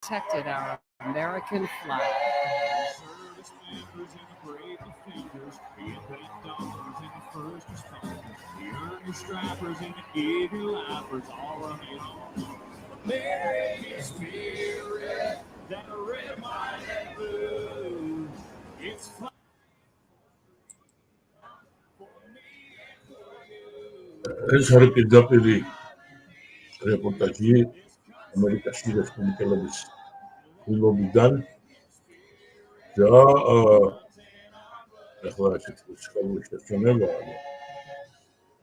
protected our American flag. American spirit, that red, white, and blue. It's fun for me and for you. ეს არის პირდაპირი რეპორტაჟი ამერიკაში რესპუბლიკელების ყრილობიდან და ახლა ეს სკოლაში შეჩვენებაა.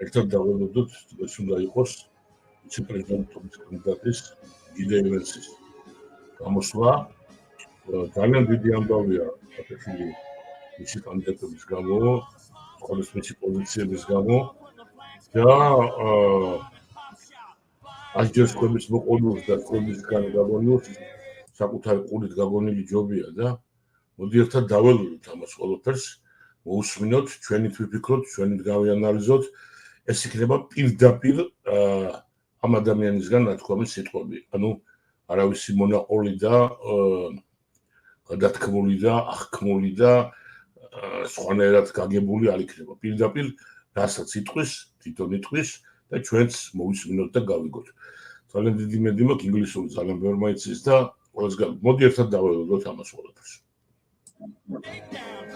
ერთად დაველოდოთ ეს უნდა იყოს ვიცე პრეზიდენტობის კანდიდატის იმედით გამოსვლა. ძალიან დიდი ამბავია აკეთილი მისი კანდიდატობის გამო, ყოველთვის მისი პოზიციების გამო და აჯერსკების მოყოლურს და სკოლისგან გაგონილს საკუთარი ყურით გაგონილი ჯობია და მოდი ერთად დაველოდოთ ამას ყველაფერს, მოვისმინოთ, ჩვენით ვიფიქროთ, ჩვენით გავიანალიზოთ. ეს იქნება პირდაპირ ამ ადამიანისგან ნათქვამი სიტყვები. ანუ არავისი მონაყოლი და გადათქმული და აღქმული და სხვანაირად გაგებული არ იქნება. პირდაპირ რასაც იტყვის, თვითონ იტყვის და ჩვენც მოვისმინოთ და გავიგოთ. ძალიან დიდი იმედი მაქვს, ინგლისური ძალიან ბევრი მაიცის და ყველას მოდი ერთად დაველოდოთ ამას ყველაფერს.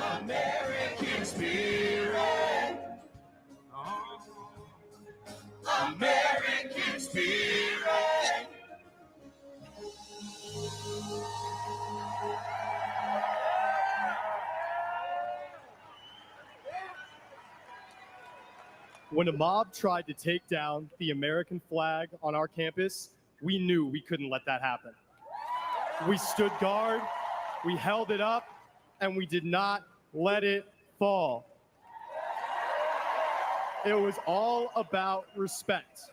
American spirit. American spirit. When a mob tried to take down the American flag on our campus, we knew we couldn't let that happen. We stood guard, we held it up, and we did not let it fall. It was all about respect,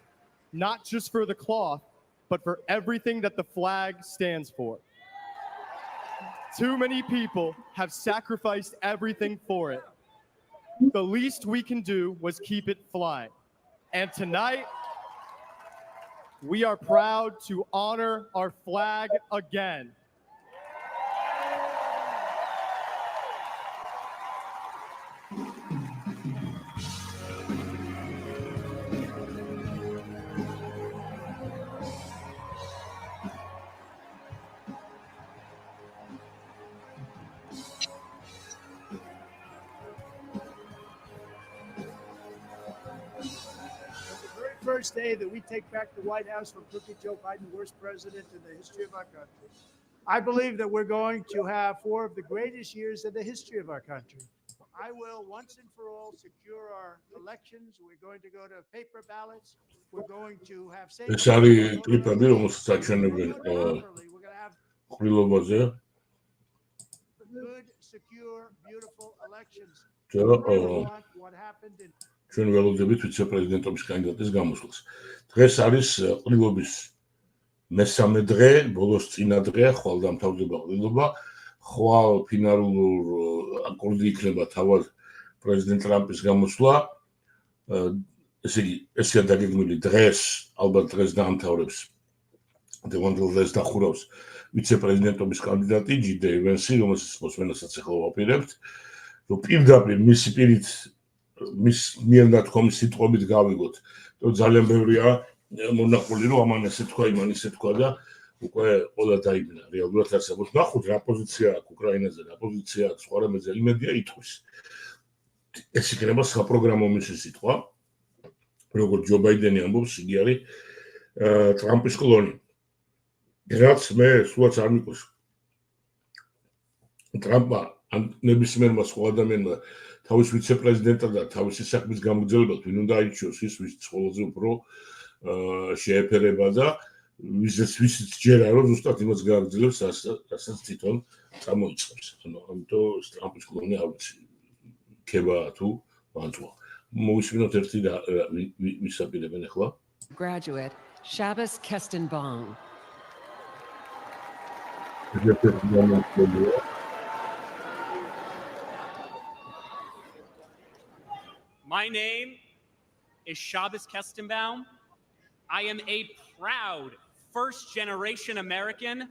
not just for the cloth, but for everything that the flag stands for. Too many people have sacrificed everything for it. The least we can do was keep it flying. And tonight, we are proud to honor our flag again. First day that we take back the White House from crooked Joe Biden, worst president in the history of our country. I believe that we're going to have 4 of the greatest years in the history of our country. I will once and for all secure our elections. We're going to go to paper ballots. We're going to have safe. ეს არის კლიპები, რომელსაც აჩვენებენ ყრილობაზე. Good, secure, beautiful elections. What happened in ჩვენ ველოდებით ვიცე პრეზიდენტობის კანდიდატის გამოსვლას. დღეს არის ყრილობის მესამე დღე, ბოლოს წინა დღე, ხვალ დამთავრდება ყრილობა. ხვალ ფინალურ აკორდი იქნება თავად პრეზიდენტ ტრამპის გამოსვლა. ესე იგი, ესეა დაგეგმილი დღეს, ალბათ დღეს დაამთავრებს დღევანდელს დახურავს ვიცე პრეზიდენტობის კანდიდატი ჯი დეივენსი, რომელსაც მოსმენასაც ახლა ვაპირებთ. რომ პირდაპირ მისი პირით მის მიერ ნათქვამი სიტყვებით გავიგოთ. რომ ძალიან ბევრია მონაყოლი, რომ ამან ესე თქვა, იმან ისე თქვა და უკვე ყველა დაიბნა. რეალურად არსებობს. ნახოთ რა პოზიცია აქვს უკრაინაზე, რა პოზიცია აქვს სხვა რამეზე, იმედია იტყვის. ეს იქნება საპროგრამო მისი სიტყვა. როგორც ჯო ბაიდენი ამბობს, იგი არის ტრამპის კლონი. რაც მე სულაც არ მიყვარს. ტრამპმა ან ნებისმიერმა სხვა ადამიანმა თავის ვიცე-პრეზიდენტად და თავისი საქმის გამგრძელებად ვინ უნდა აირჩიოს ის, ვის ყველაზე უფრო შეეფერება და ვისიც ჯერა რომ ზუსტად იმას გააგრძელებს, რასაც თვითონ წამოიწყებს. ანუ ამიტომ ტრამპის კლონი არ ვიცი ქება თუ მანძვა. მოვისმინოთ ერთი და ვისაპირებენ ახლა. Graduate Shabbos Kestenbaum. My name is Shabbos Kestenbaum. I am a proud first-generation American.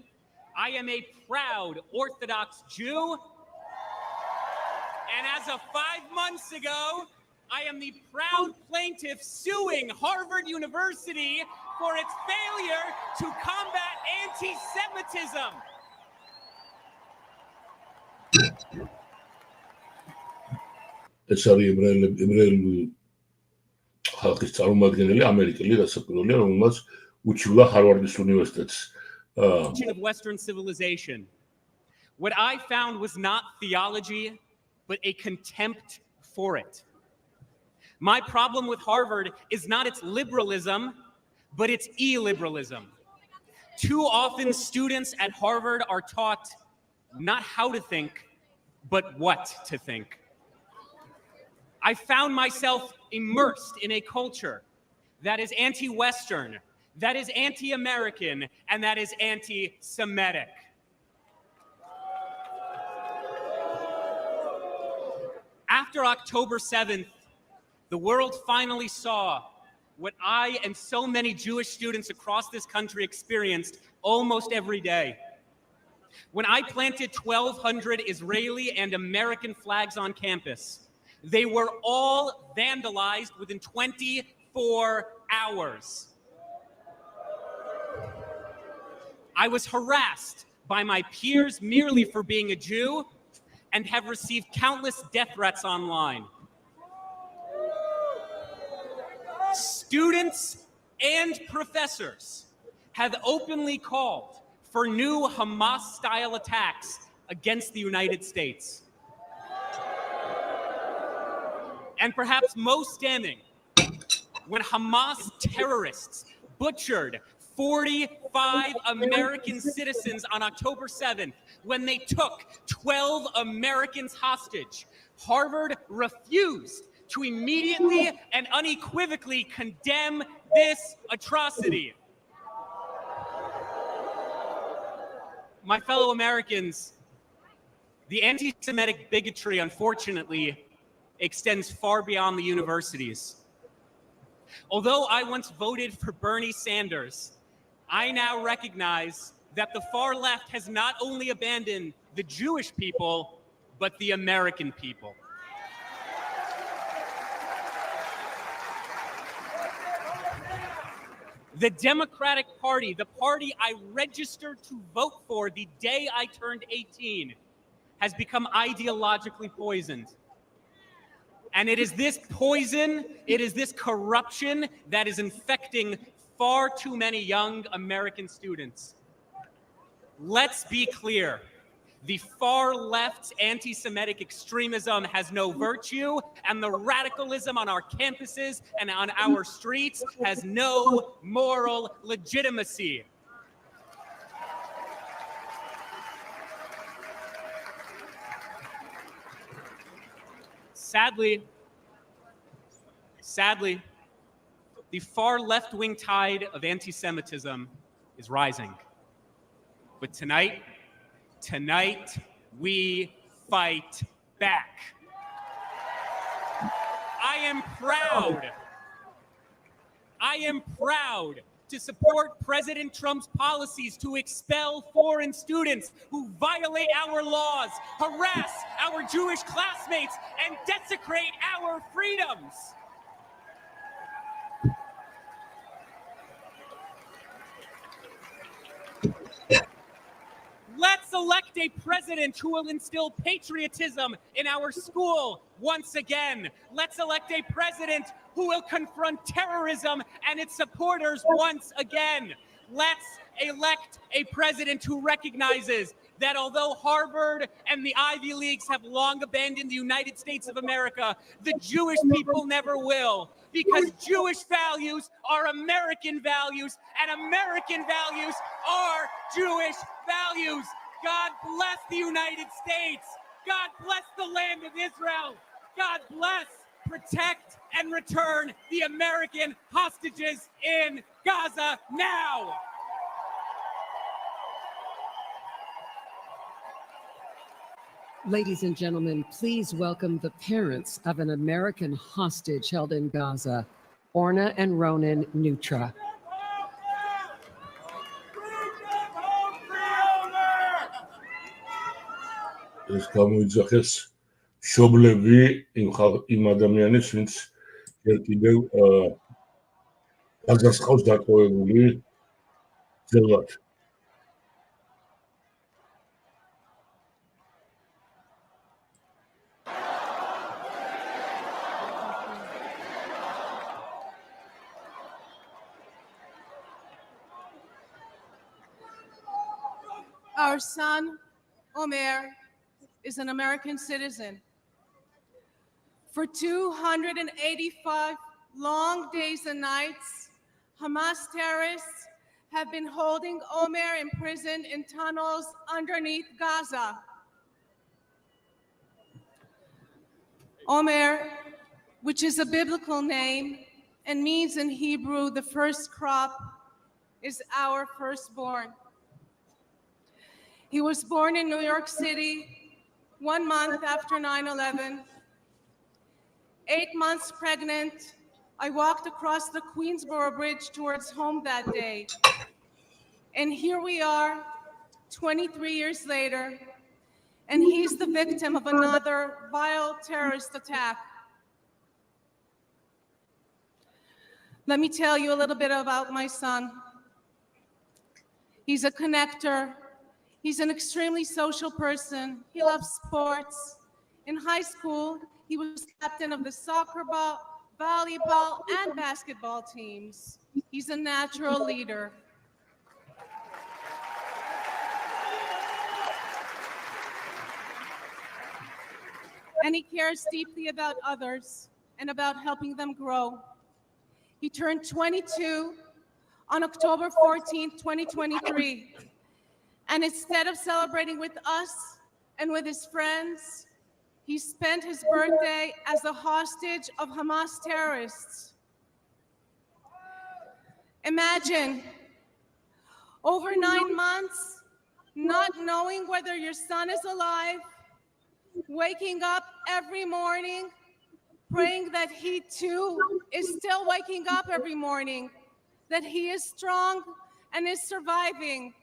I am a proud Orthodox Jew. And as of 5 months ago, I am the proud plaintiff suing Harvard University for its failure to combat anti-Semitism. ეს არის ებრაელი ხალხის წარმომადგენელი ამერიკელი დასაკვირველია, რომელმაც უჩივლა ჰარვარდის უნივერსიტეტს. Of Western civilization. What I found was not theology, but a contempt for it. My problem with Harvard is not its liberalism, but its illiberalism. Too often students at Harvard are taught not how to think, but what to think. I found myself immersed in a culture that is anti-Western, that is anti-American, and that is anti-Semitic. After October 7th, the world finally saw what I and so many Jewish students across this country experienced almost every day. When I planted 1,200 Israeli and American flags on campus, they were all vandalized within 24 hours. I was harassed by my peers merely for being a Jew and have received countless death threats online. Students and professors have openly called for new Hamas-style attacks against the United States. And perhaps most damning, when Hamas terrorists butchered 45 American citizens on October 7th, when they took 12 Americans hostage, Harvard refused to immediately and unequivocally condemn this atrocity. My fellow Americans, the anti-Semitic bigotry, unfortunately, extends far beyond the universities. Although I once voted for Bernie Sanders, I now recognize that the far left has not only abandoned the Jewish people, but the American people. The Democratic Party, the party I registered to vote for the day I turned 18, has become ideologically poisoned. And it is this poison, it is this corruption that is infecting far too many young American students. Let's be clear. The far left's anti-Semitic extremism has no virtue, and the radicalism on our campuses and on our streets has no moral legitimacy. Sadly, the far left-wing tide of anti-Semitism is rising. But tonight, we fight back. I am proud to support President Trump's policies to expel foreign students who violate our laws, harass our Jewish classmates, and desecrate our freedoms. Let's elect a president who will instill patriotism in our school once again. Let's elect a president who will confront terrorism and its supporters once again. Let's elect a president who recognizes that although Harvard and the Ivy Leagues have long abandoned the United States of America, the Jewish people never will, because Jewish values are American values, and American values are Jewish values. God bless the United States. God bless the land of Israel. God bless, protect, and return the American hostages in Gaza now. Ladies and gentlemen, please welcome the parents of an American hostage held in Gaza, Orna and Ronan Nutra. ეს გამოიძახეს მშობლები იმ ადამიანის, ვინც ჯერ კიდევ გაზას ყავს დატოვებული ძელად. Our son, Omer, is an American citizen. For 285 long days and nights, Hamas terrorists have been holding Omer imprisoned in tunnels underneath Gaza. Omer, which is a biblical name and means in Hebrew the first crop, is our firstborn. He was born in New York City 1 month after 9/11. 8 months pregnant, I walked across the Queensboro Bridge towards home that day. And here we are, 23 years later, and he's the victim of another vile terrorist attack. Let me tell you a little bit about my son. He's a connector. He's an extremely social person. He loves sports. In high school, he was captain of the soccer ball, volleyball, and basketball teams. He's a natural leader. And he cares deeply about others and about helping them grow. He turned 22 on October 14th, 2023. And instead of celebrating with us and with his friends, he spent his birthday as a hostage of Hamas terrorists. Imagine, over 9 months, not knowing whether your son is alive, waking up every morning, praying that he too is still waking up every morning, that he is strong and is surviving.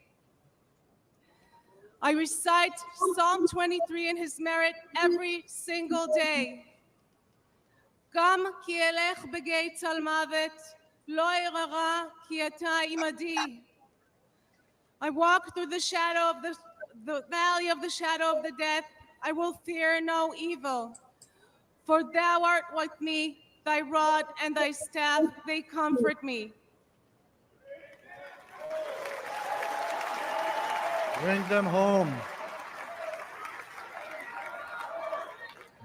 I recite Psalm 23 in his merit every single day. Gam ki elech begei tzal mavet, lo erara ki ata imadi. I walk through the shadow of the valley of the shadow of the death. I will fear no evil, for thou art with me, thy rod and thy staff, they comfort me. Bring them home.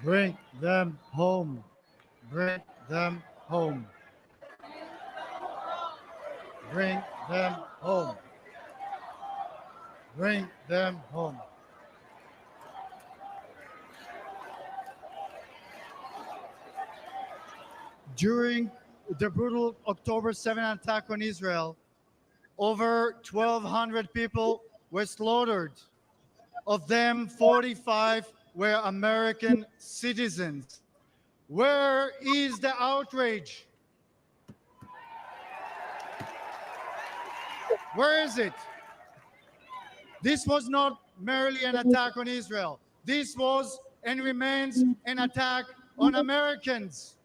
Bring them home. Bring them home. Bring them home. Bring them home. During the brutal October 7 attack on Israel, over 1,200 people were slaughtered. Of them, 45 were American citizens. Where is the outrage? Where is it? This was not merely an attack on Israel. This was and remains an attack on Americans.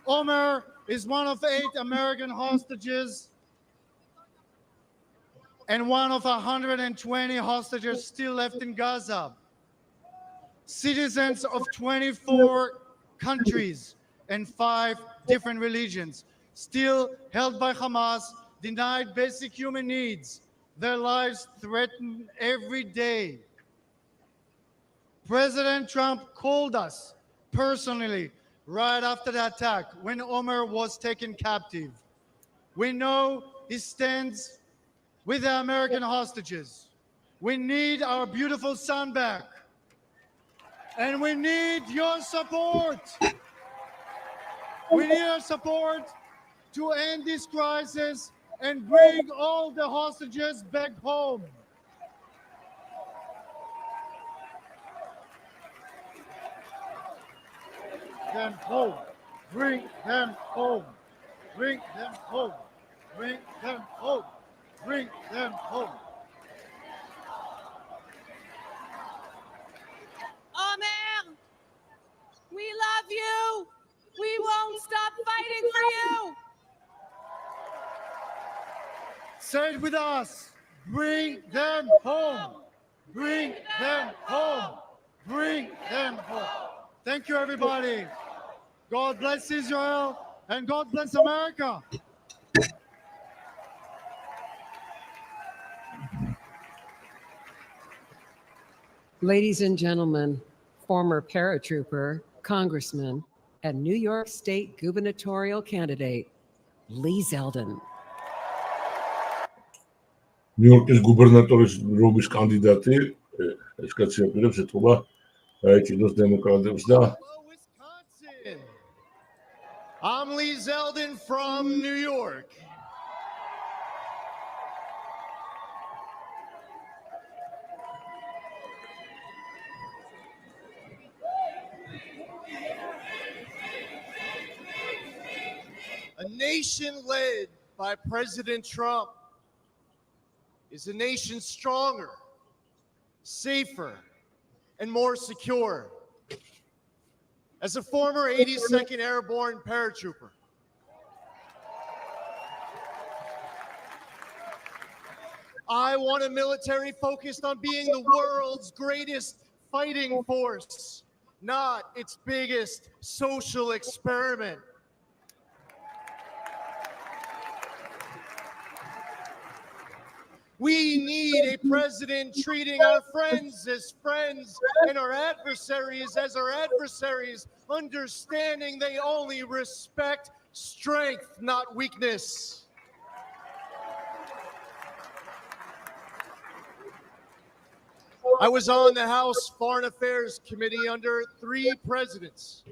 Omer is one of 8 American hostages and one of 120 hostages still left in Gaza. Citizens of 24 countries and 5 different religions, still held by Hamas, denied basic human needs, their lives threatened every day. President Trump called us personally right after the attack when Omer was taken captive. We know he stands with the American hostages. We need our beautiful son back. And we need your support. We need your support to end this crisis and bring all the hostages back home. Them home. Bring them home. Bring them home. Bring them home. Bring them home. love you. We won't stop fighting for you. Say it with us. Bring them home. Bring them home. Bring them home. Thank you, everybody. God bless Israel and God bless America. Ladies and gentlemen, former paratrooper, congressman, and New York State gubernatorial candidate, Lee Zeldin. ნიუ-იორკის გუბერნატორის რობის კანდიდატი ეს კაცი აპირებს ეთქობა გაეჭიდოს დემოკრატებს და Wisconsin. I'm Lee Zeldin from New York. A nation led by President Trump is a nation stronger, safer, and more secure. As a former 82nd Airborne paratrooper, I want a military focused on being the world's greatest fighting force, not its biggest social experiment. We need a president treating our friends as friends and our adversaries as our adversaries, understanding they only respect strength, not weakness. I was on the House Foreign Affairs Committee under 3 presidents,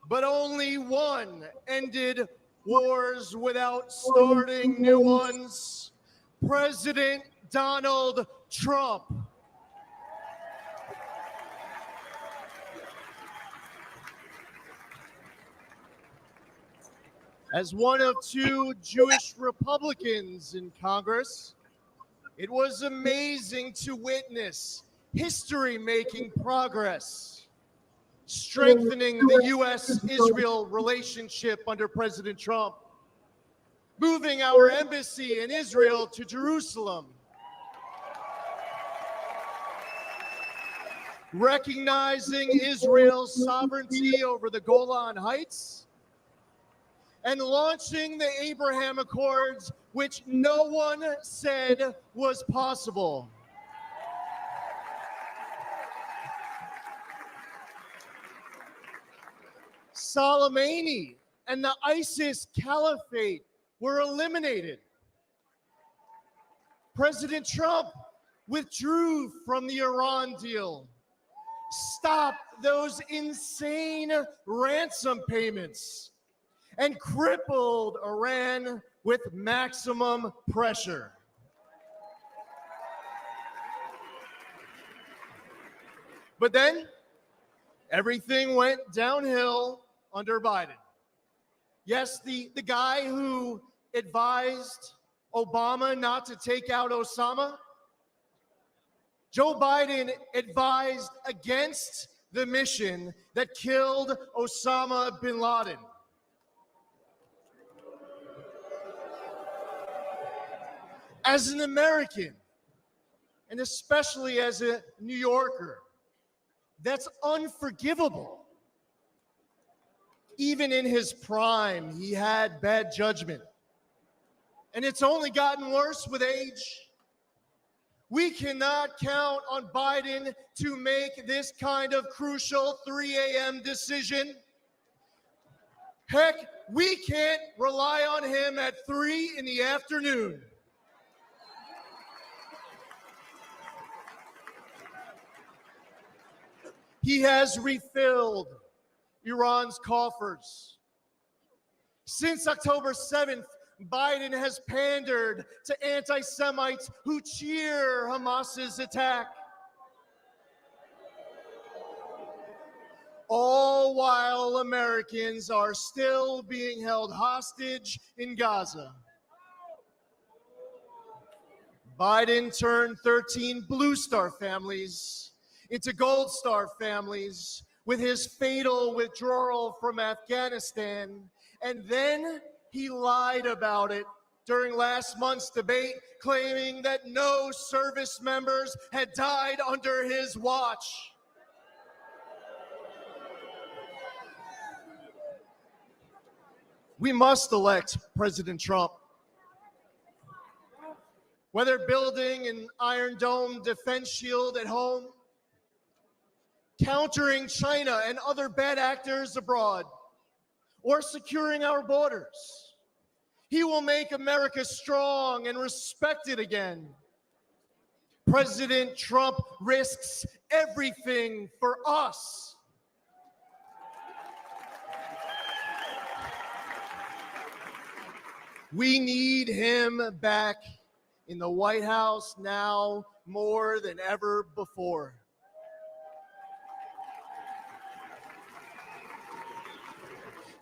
but only one ended wars without starting new ones. President Donald Trump. As one of 2 Jewish Republicans in Congress, it was amazing to witness history-making progress, strengthening the U.S.-Israel relationship under President Trump, moving our embassy in Israel to Jerusalem, recognizing Israel's sovereignty over the Golan Heights, and launching the Abraham Accords, which no one said was possible. Soleimani and the ISIS caliphate were eliminated. President Trump withdrew from the Iran deal, stopped those insane ransom payments, and crippled Iran with maximum pressure. But then everything went downhill under Biden. Yes, the guy who advised Obama not to take out Osama, Joe Biden advised against the mission that killed Osama bin Laden. As an American, and especially as a New Yorker, that's unforgivable. Even in his prime, he had bad judgment. And it's only gotten worse with age. We cannot count on Biden to make this kind of crucial 3 a.m. decision. Heck, we can't rely on him at 3 in the afternoon. He has refilled Iran's coffers. Since October 7th, Biden has pandered to anti-Semites who cheer Hamas's attack. All while Americans are still being held hostage in Gaza. Biden turned 13 Blue Star families into Gold Star families with his fatal withdrawal from Afghanistan, and then he lied about it during last month's debate, claiming that no service members had died under his watch. We must elect President Trump. Whether building an Iron Dome defense shield at home, countering China and other bad actors abroad, or securing our borders, he will make America strong and respected again. President Trump risks everything for us. We need him back in the White House now more than ever before.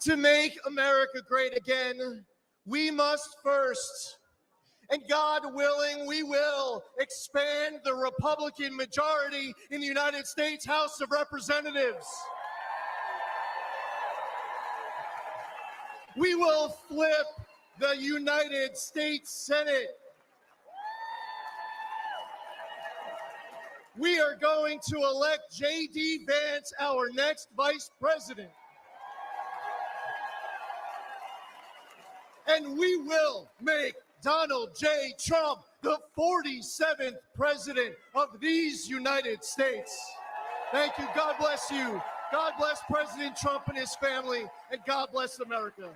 To make America great again, we must first, and God willing, we will expand the Republican majority in the United States House of Representatives. We will flip the United States Senate. We are going to elect J.D. Vance, our next vice president. And we will make Donald J. Trump the 47th president of these United States. Thank you. God bless you. God bless President Trump and his family, and God bless America.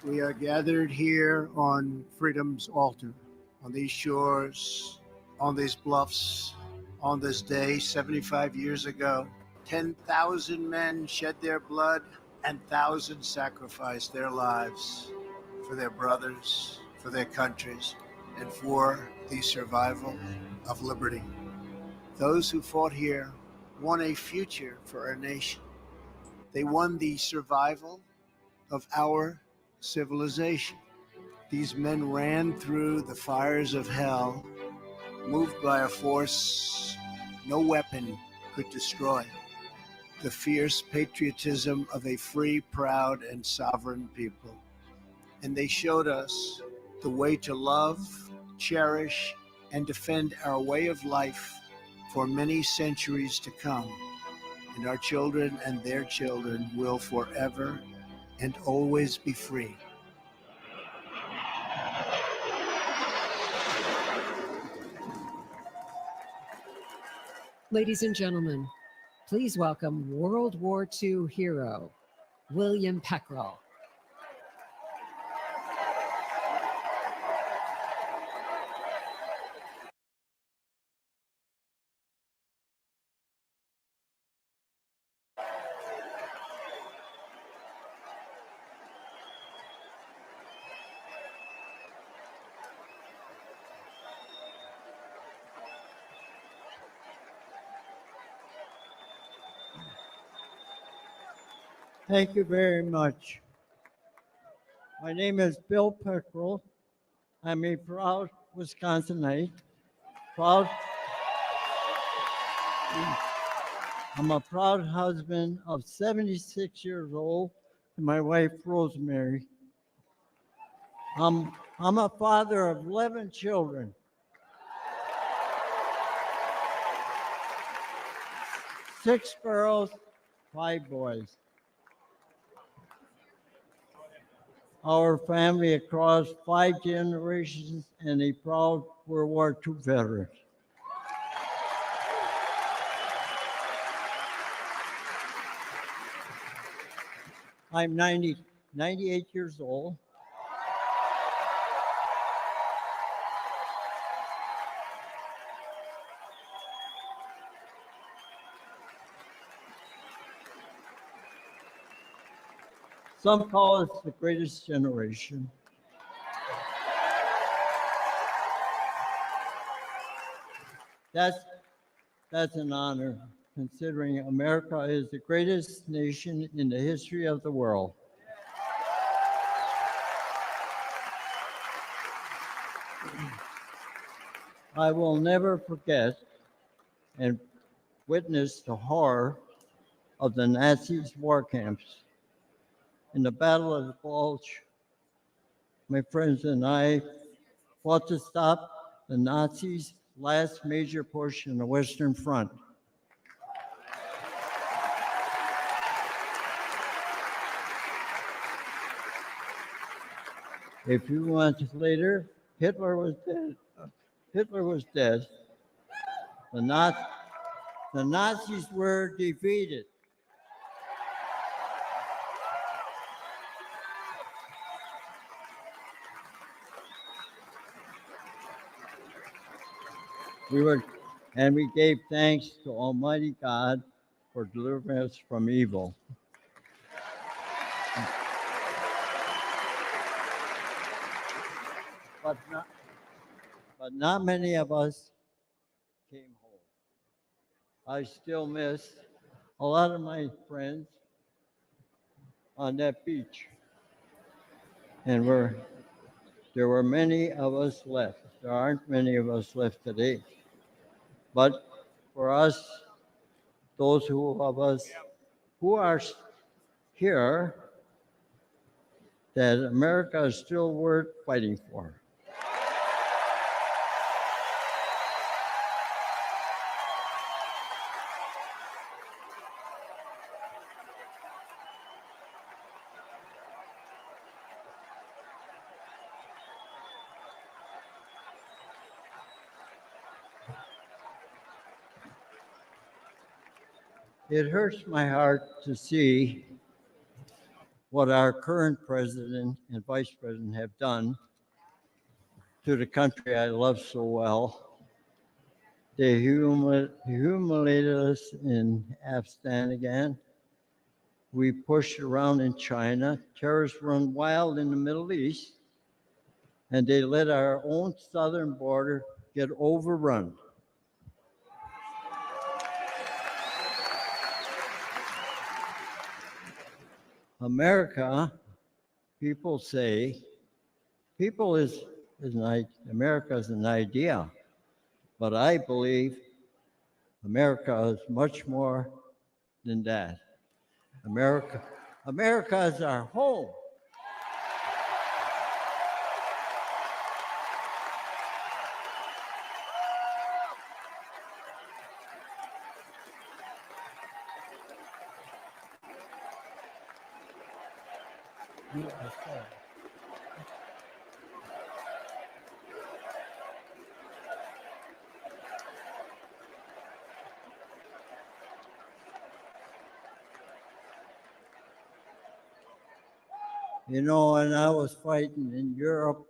We are gathered here on freedom's altar, on these shores, on these bluffs, on this day 75 years ago. 10,000 men shed their blood and thousands sacrificed their lives for their brothers, for their countries, and for the survival of liberty. Those who fought here won a future for our nation. They won the survival of our civilization. These men ran through the fires of hell, moved by a force no weapon could destroy. The fierce patriotism of a free, proud, and sovereign people. And they showed us the way to love, cherish, and defend our way of life for many centuries to come. And our children and their children will forever and always be free. Ladies and gentlemen, please welcome World War II hero, William Peckrell. Thank you very much. My name is Bill Peckrell. I'm a proud Wisconsinite. I'm a proud husband of 76 years old to my wife, Rosemary. I'm a father of 11 children. 6 girls, 5 boys. Our family across 5 generations and a proud World War II veteran. I'm 98 years old. Some call us the greatest generation. That's an honor, considering America is the greatest nation in the history of the world. I will never forget and witness the horror of the Nazis' war camps. In the Battle of the Bulge, my friends and I fought to stop the Nazis' last major push in the Western Front. A few months later, Hitler was dead. The Nazis were defeated. We gave thanks to Almighty God for delivering us from evil. But not many of us came home. I still miss a lot of my friends on that beach. And there were many of us left. There aren't many of us left today. But for us, those of us who are here, that America is still worth fighting for. It hurts my heart to see what our current president and vice president have done to the country I love so well. They humiliated us in Afghanistan. We pushed around in China. Terrorists run wild in the Middle East, and they let our own southern border get overrun. America, people say, America is an idea, but I believe America is much more than that. America is our home. You know, when I was fighting in Europe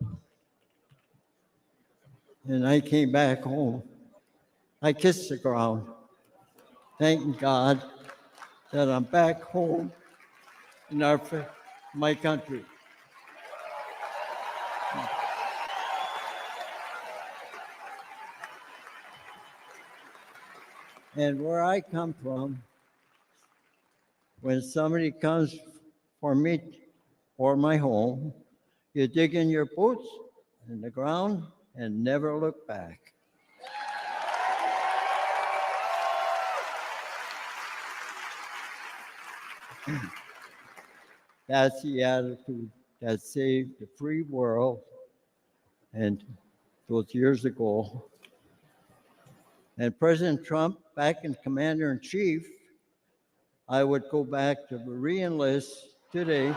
and I came back home, I kissed the ground, thanking God that I'm back home in my country. And where I come from, when somebody comes for me or my home, you dig in your boots in the ground and never look back. That's the attitude that saved the free world and those years ago. And President Trump, back in Commander-in-Chief, I would go back to re-enlist today.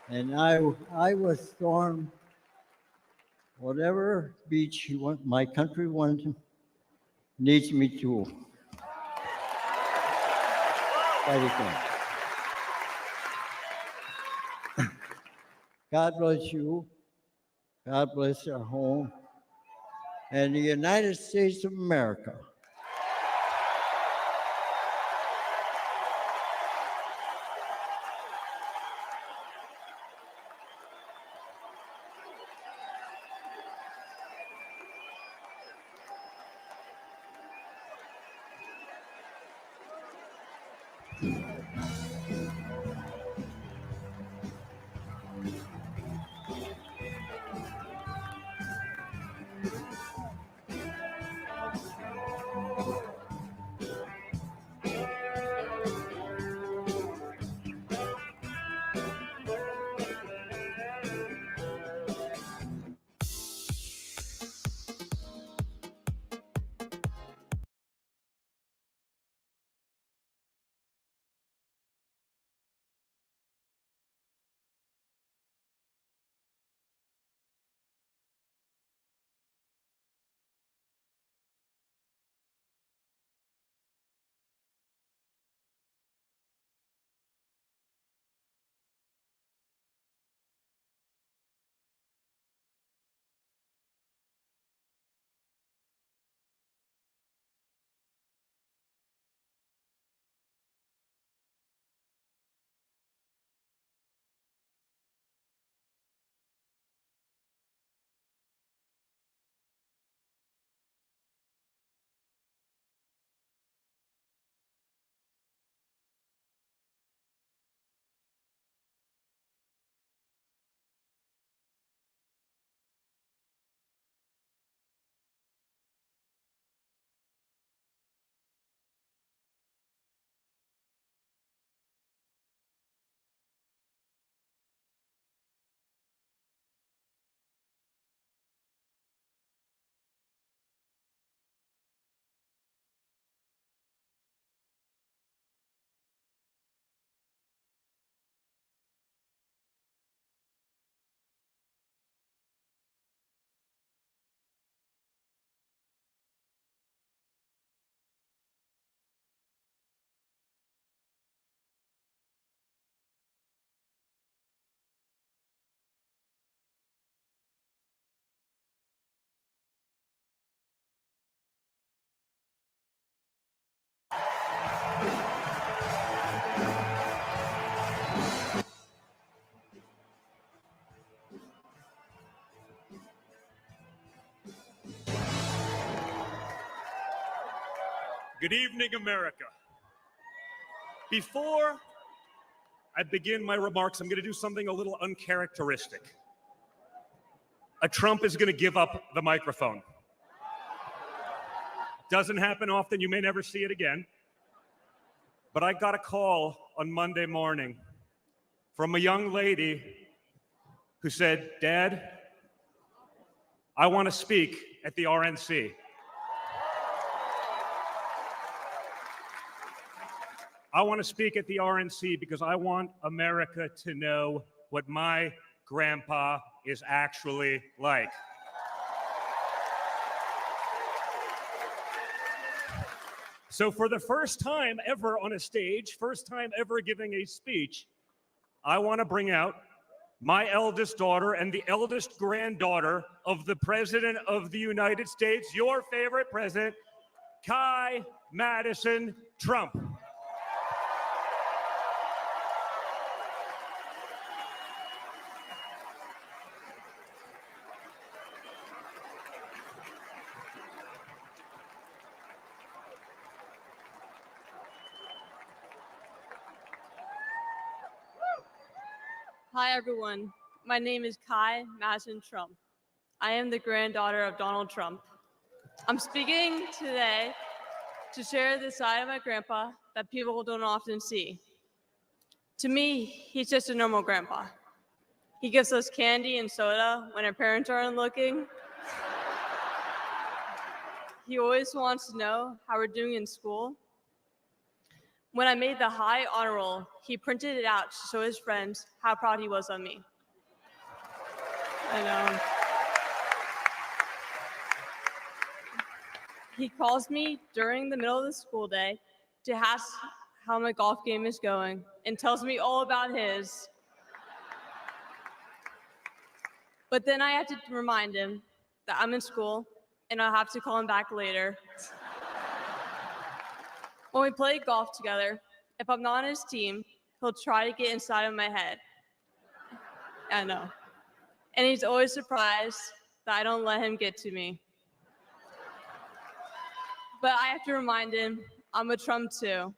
And I would storm whatever beach my country needs me to fight again. God bless you. God bless our home and the United States of America. Good evening, America. Before I begin my remarks, I'm going to do something a little uncharacteristic. A Trump is going to give up the microphone. Doesn't happen often. You may never see it again. But I got a call on Monday morning from a young lady who said, "Dad, I want to speak at the RNC." I want to speak at the RNC because I want America to know what my grandpa is actually like. So for the first time ever on a stage, first time ever giving a speech, I want to bring out my eldest daughter and the eldest granddaughter of the President of the United States, your favorite president, Kai Madison Trump. Hi, everyone. My name is Kai Madison Trump. I am the granddaughter of Donald Trump. I'm speaking today to share the side of my grandpa that people don't often see. To me, he's just a normal grandpa. He gives us candy and soda when our parents aren't looking. He always wants to know how we're doing in school. When I made the high honor roll, he printed it out to show his friends how proud he was of me. I know. He calls me during the middle of the school day to ask how my golf game is going and tells me all about his. But then I have to remind him that I'm in school and I'll have to call him back later. When we play golf together, if I'm not on his team, he'll try to get inside of my head. I know. And he's always surprised that I don't let him get to me. But I have to remind him I'm a Trump too.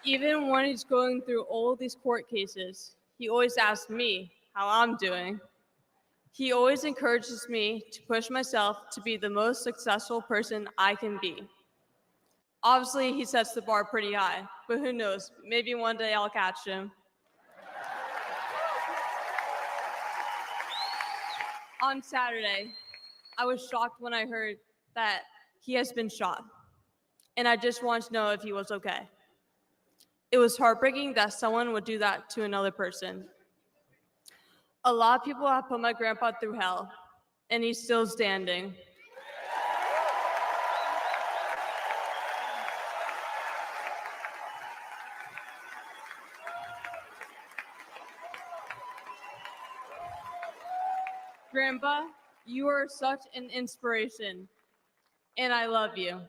Even when he's going through all these court cases, he always asks me how I'm doing. He always encourages me to push myself to be the most successful person I can be. Obviously, he sets the bar pretty high, but who knows, maybe one day I'll catch him. On Saturday, I was shocked when I heard that he has been shot, and I just wanted to know if he was okay. It was heartbreaking that someone would do that to another person. A lot of people have put my grandpa through hell, and he's still standing. Grandpa, you are such an inspiration, and I love you.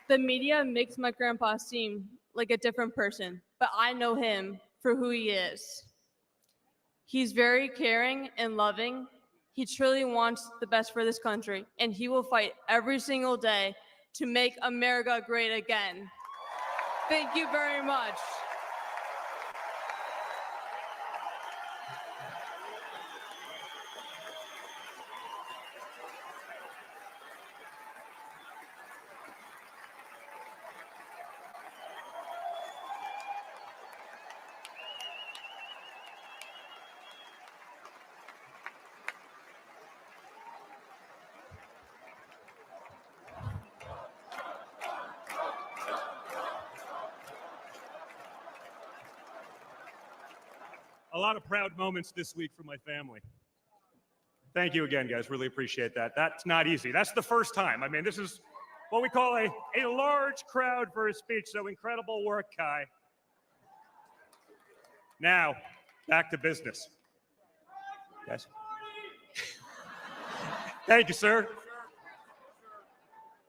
The media makes my grandpa seem like a different person, but I know him for who he is. He's very caring and loving. He truly wants the best for this country, and he will fight every single day to make America great again. Thank you very much. A lot of proud moments this week for my family. Thank you again, guys. Really appreciate that. That's not easy. That's the first time. I mean, this is what we call a large crowd for a speech, so incredible work, Kai. Now, back to business. Guys. Thank you, sir.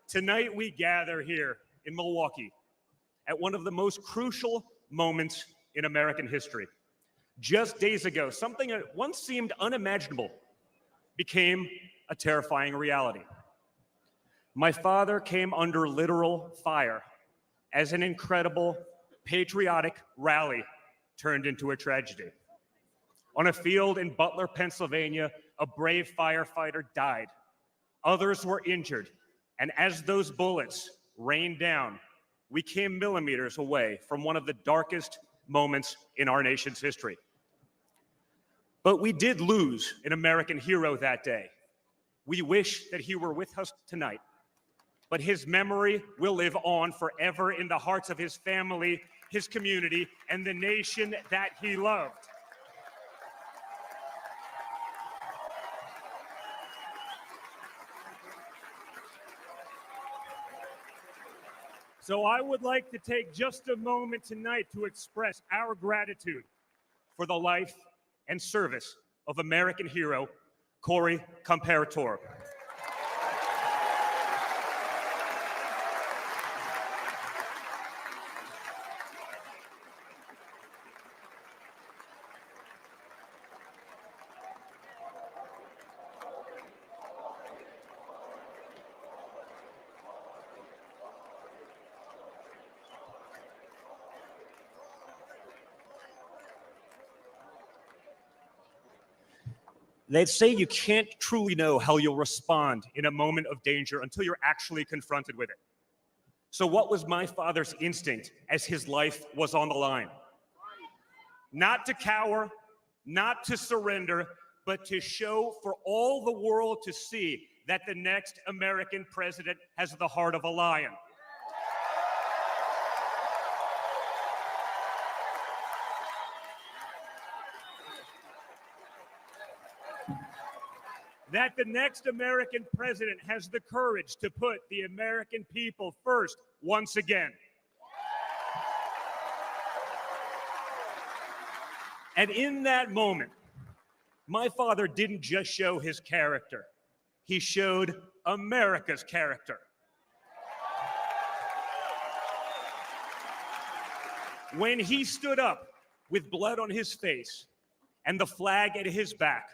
Tonight we gather here in Milwaukee at one of the most crucial moments in American history. Just days ago, something that once seemed unimaginable became a terrifying reality. My father came under literal fire as an incredible patriotic rally turned into a tragedy. On a field in Butler, Pennsylvania, a brave firefighter died. Others were injured, and as those bullets rained down, we came millimeters away from one of the darkest moments in our nation's history. But we did lose an American hero that day. We wish that he were with us tonight, but his memory will live on forever in the hearts of his family, his community, and the nation that he loved. So I would like to take just a moment tonight to express our gratitude for the life and service of American hero, Corey Comparator. They say you can't truly know how you'll respond in a moment of danger until you're actually confronted with it. So what was my father's instinct as his life was on the line? Not to cower, not to surrender, but to show for all the world to see that the next American president has the heart of a lion. That the next American president has the courage to put the American people first once again. And in that moment, my father didn't just show his character, he showed America's character. When he stood up with blood on his face and the flag at his back,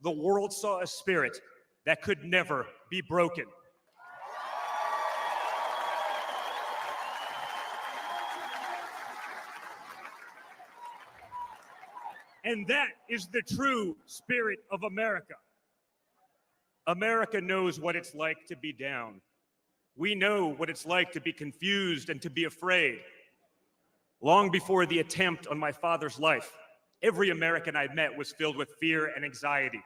the world saw a spirit that could never be broken. And that is the true spirit of America. America knows what it's like to be down. We know what it's like to be confused and to be afraid. Long before the attempt on my father's life, every American I met was filled with fear and anxiety.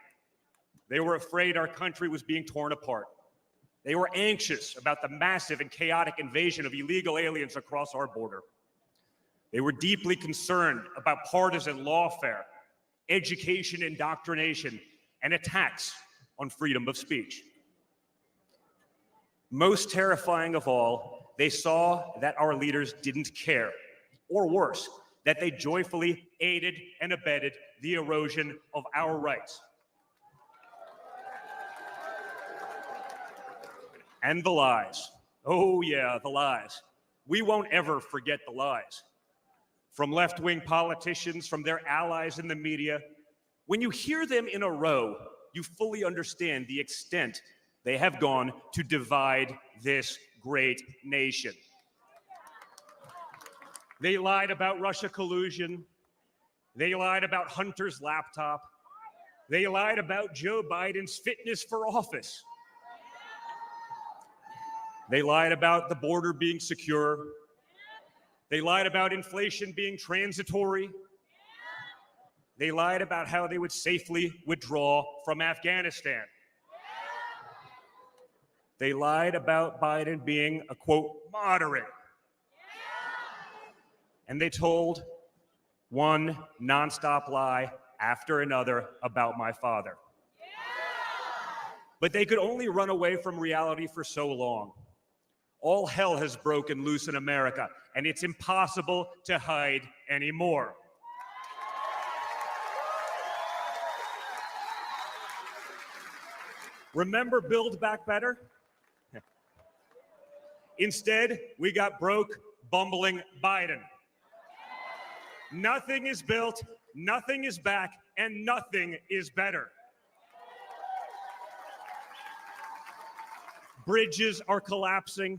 They were afraid our country was being torn apart. They were anxious about the massive and chaotic invasion of illegal aliens across our border. They were deeply concerned about partisan lawfare, education indoctrination, and attacks on freedom of speech. Most terrifying of all, they saw that our leaders didn't care, or worse, that they joyfully aided and abetted the erosion of our rights. And the lies. Oh yeah, the lies. We won't ever forget the lies. From left-wing politicians, from their allies in the media, when you hear them in a row, you fully understand the extent they have gone to divide this great nation. They lied about Russia collusion. They lied about Hunter's laptop. They lied about Joe Biden's fitness for office. They lied about the border being secure. They lied about inflation being transitory. They lied about how they would safely withdraw from Afghanistan. They lied about Biden being a, quote, moderate. And they told one nonstop lie after another about my father. But they could only run away from reality for so long. All hell has broken loose in America, and it's impossible to hide anymore. Remember Build Back Better? Instead, we got broke, bumbling Biden. Nothing is built, nothing is back, and nothing is better. Bridges are collapsing,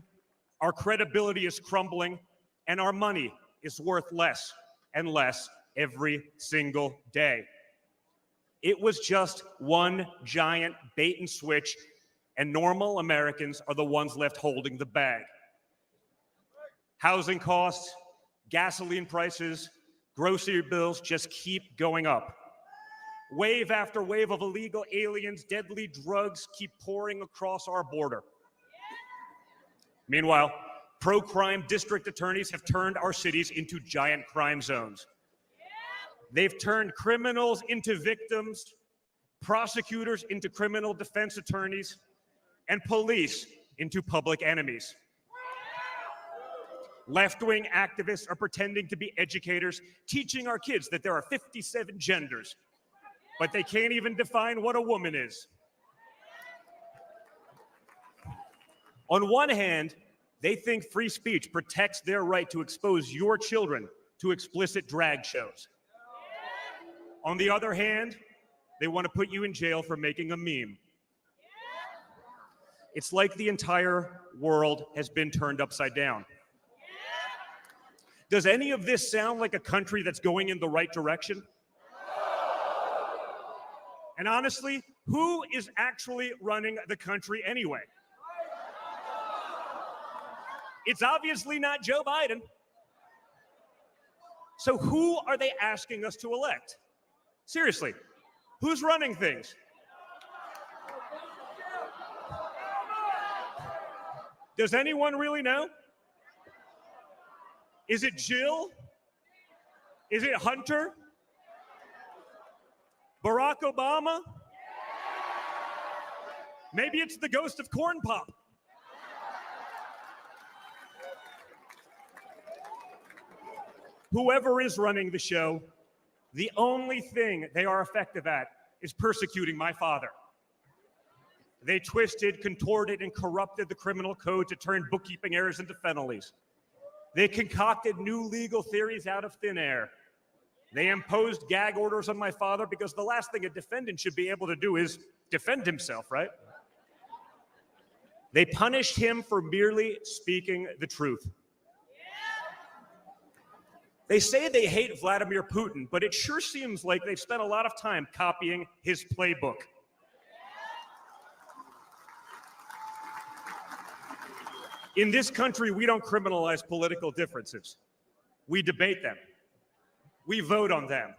our credibility is crumbling, and our money is worth less and less every single day. It was just one giant bait and switch, and normal Americans are the ones left holding the bag. Housing costs, gasoline prices, grocery bills just keep going up. Wave after wave of illegal aliens, deadly drugs keep pouring across our border. Meanwhile, pro-crime district attorneys have turned our cities into giant crime zones. They've turned criminals into victims, prosecutors into criminal defense attorneys, and police into public enemies. Left-wing activists are pretending to be educators, teaching our kids that there are 57 genders, but they can't even define what a woman is. On one hand, they think free speech protects their right to expose your children to explicit drag shows. On the other hand, they want to put you in jail for making a meme. It's like the entire world has been turned upside down. Does any of this sound like a country that's going in the right direction? And honestly, who is actually running the country anyway? It's obviously not Joe Biden. So who are they asking us to elect? Seriously, who's running things? Does anyone really know? Is it Jill? Is it Hunter? Barack Obama? Maybe it's the ghost of Corn Pop. Whoever is running the show, the only thing they are effective at is persecuting my father. They twisted, contorted, and corrupted the criminal code to turn bookkeeping errors into felonies. They concocted new legal theories out of thin air. They imposed gag orders on my father because the last thing a defendant should be able to do is defend himself, right? They punished him for merely speaking the truth. They say they hate Vladimir Putin, but it sure seems like they've spent a lot of time copying his playbook. In this country, we don't criminalize political differences. We debate them. We vote on them.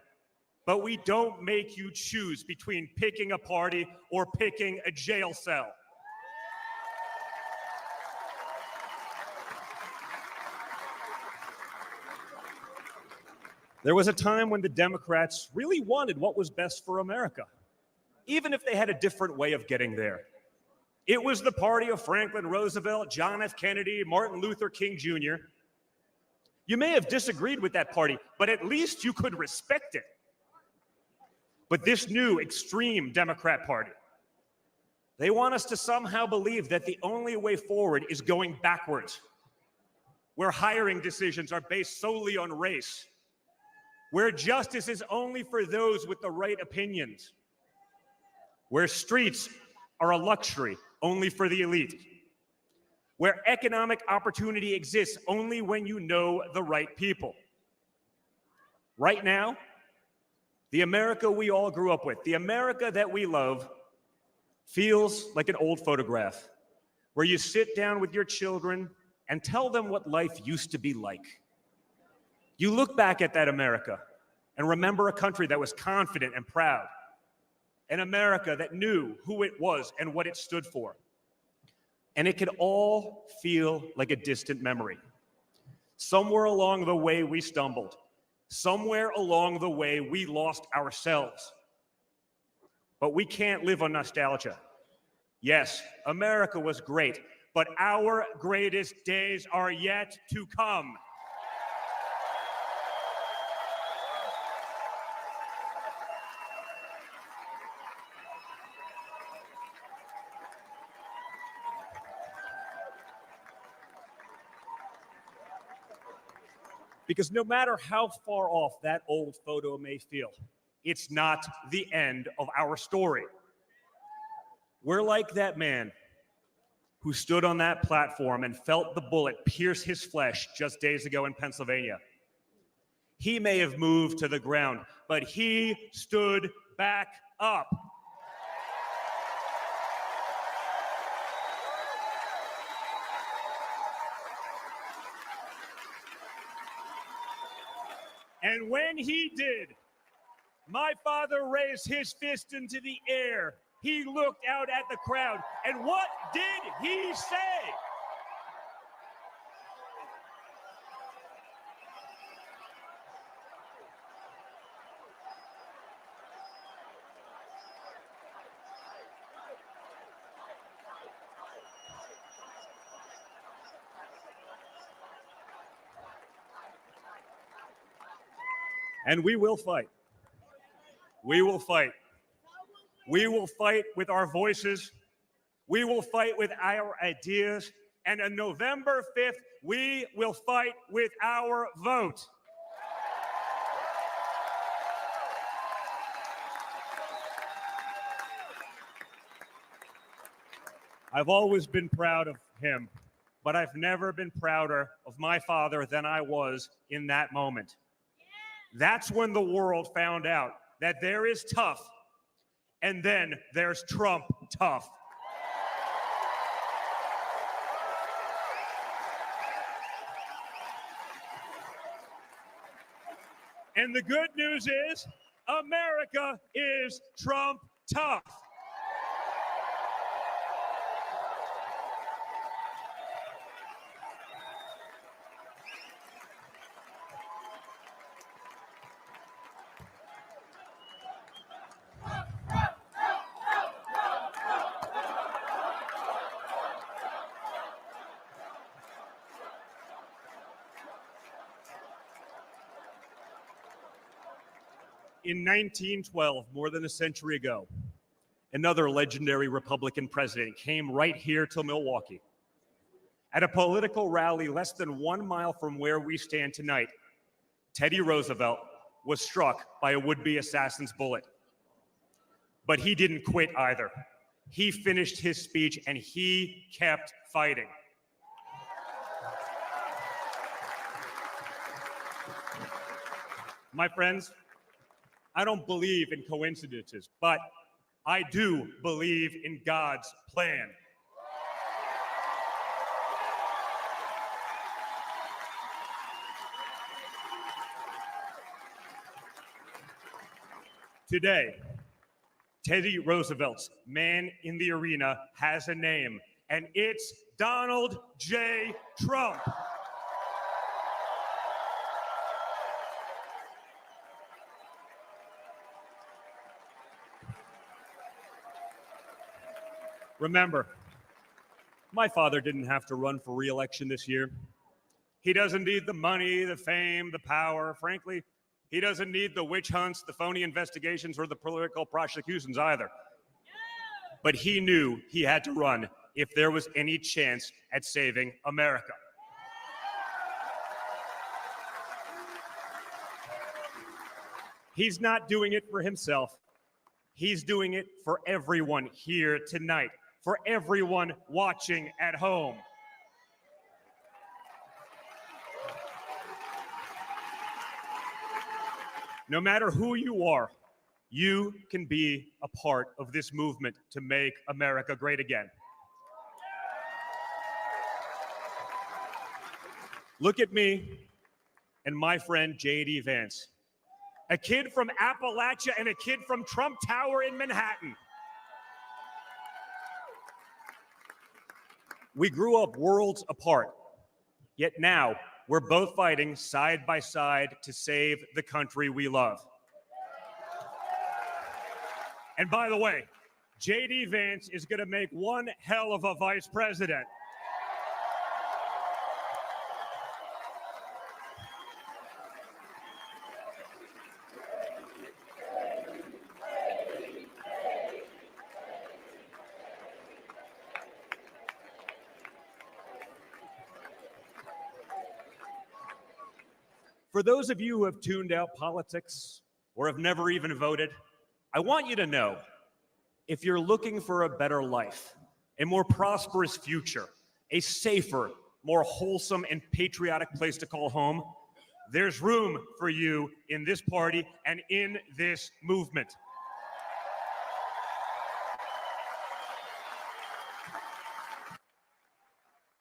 But we don't make you choose between picking a party or picking a jail cell. There was a time when the Democrats really wanted what was best for America, even if they had a different way of getting there. It was the party of Franklin Roosevelt, John F. Kennedy, Martin Luther King Jr. You may have disagreed with that party, but at least you could respect it. But this new extreme Democrat Party, they want us to somehow believe that the only way forward is going backwards, where hiring decisions are based solely on race, where justice is only for those with the right opinions, where streets are a luxury only for the elite, where economic opportunity exists only when you know the right people. Right now, the America we all grew up with, the America that we love, feels like an old photograph where you sit down with your children and tell them what life used to be like. You look back at that America and remember a country that was confident and proud, an America that knew who it was and what it stood for. And it could all feel like a distant memory. Somewhere along the way, we stumbled. Somewhere along the way, we lost ourselves. But we can't live on nostalgia. Yes, America was great, but our greatest days are yet to come. Because no matter how far off that old photo may feel, it's not the end of our story. We're like that man who stood on that platform and felt the bullet pierce his flesh just days ago in Pennsylvania. He may have moved to the ground, but he stood back up. And when he did, my father raised his fist into the air. He looked out at the crowd. And what did he say? And we will fight. We will fight. We will fight with our voices. We will fight with our ideas. And on November 5th, we will fight with our vote. I've always been proud of him, but I've never been prouder of my father than I was in that moment. That's when the world found out that there is tough, and then there's Trump tough. And the good news is, America is Trump tough. In 1912, more than a century ago, another legendary Republican president came right here to Milwaukee. At a political rally less than 1 mile from where we stand tonight, Teddy Roosevelt was struck by a would-be assassin's bullet. But he didn't quit either. he finished his speech and he kept fighting. My friends, I don't believe in coincidences, but I do believe in God's plan. Today, Teddy Roosevelt's man in the arena has a name, and it's Donald J. Trump. Remember, my father didn't have to run for re-election this year. He doesn't need the money, the fame, the power. Frankly, he doesn't need the witch hunts, the phony investigations, or the political prosecutions either. But he knew he had to run if there was any chance at saving America. He's not doing it for himself. He's doing it for everyone here tonight, for everyone watching at home. No matter who you are, you can be a part of this movement to make America great again. Look at me and my friend J.D. Vance, a kid from Appalachia and a kid from Trump Tower in Manhattan. We grew up worlds apart, yet now we're both fighting side by side to save the country we love. And by the way, J.D. Vance is going to make one hell of a vice president. For those of you who have tuned out politics or have never even voted, I want you to know, if you're looking for a better life, a more prosperous future, a safer, more wholesome and patriotic place to call home, there's room for you in this party and in this movement.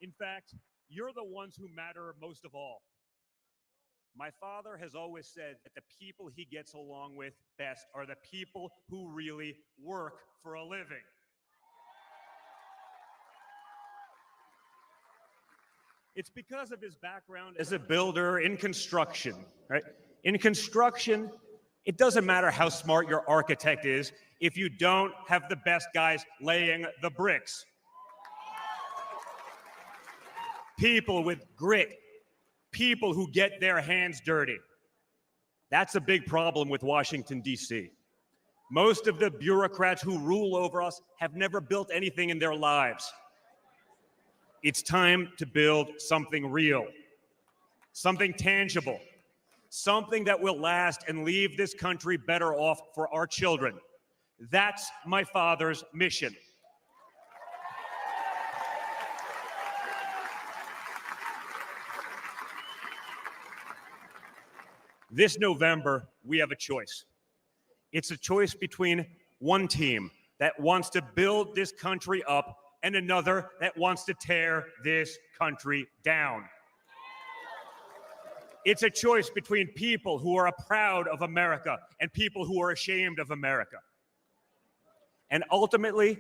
In fact, you're the ones who matter most of all. My father has always said that the people he gets along with best are the people who really work for a living. It's because of his background as a builder in construction, right? In construction, it doesn't matter how smart your architect is if you don't have the best guys laying the bricks. People with grit, people who get their hands dirty. That's a big problem with Washington, D.C. Most of the bureaucrats who rule over us have never built anything in their lives. It's time to build something real, something tangible, something that will last and leave this country better off for our children. That's my father's mission. This November, we have a choice. It's a choice between one team that wants to build this country up and another that wants to tear this country down. It's a choice between people who are proud of America and people who are ashamed of America. And ultimately,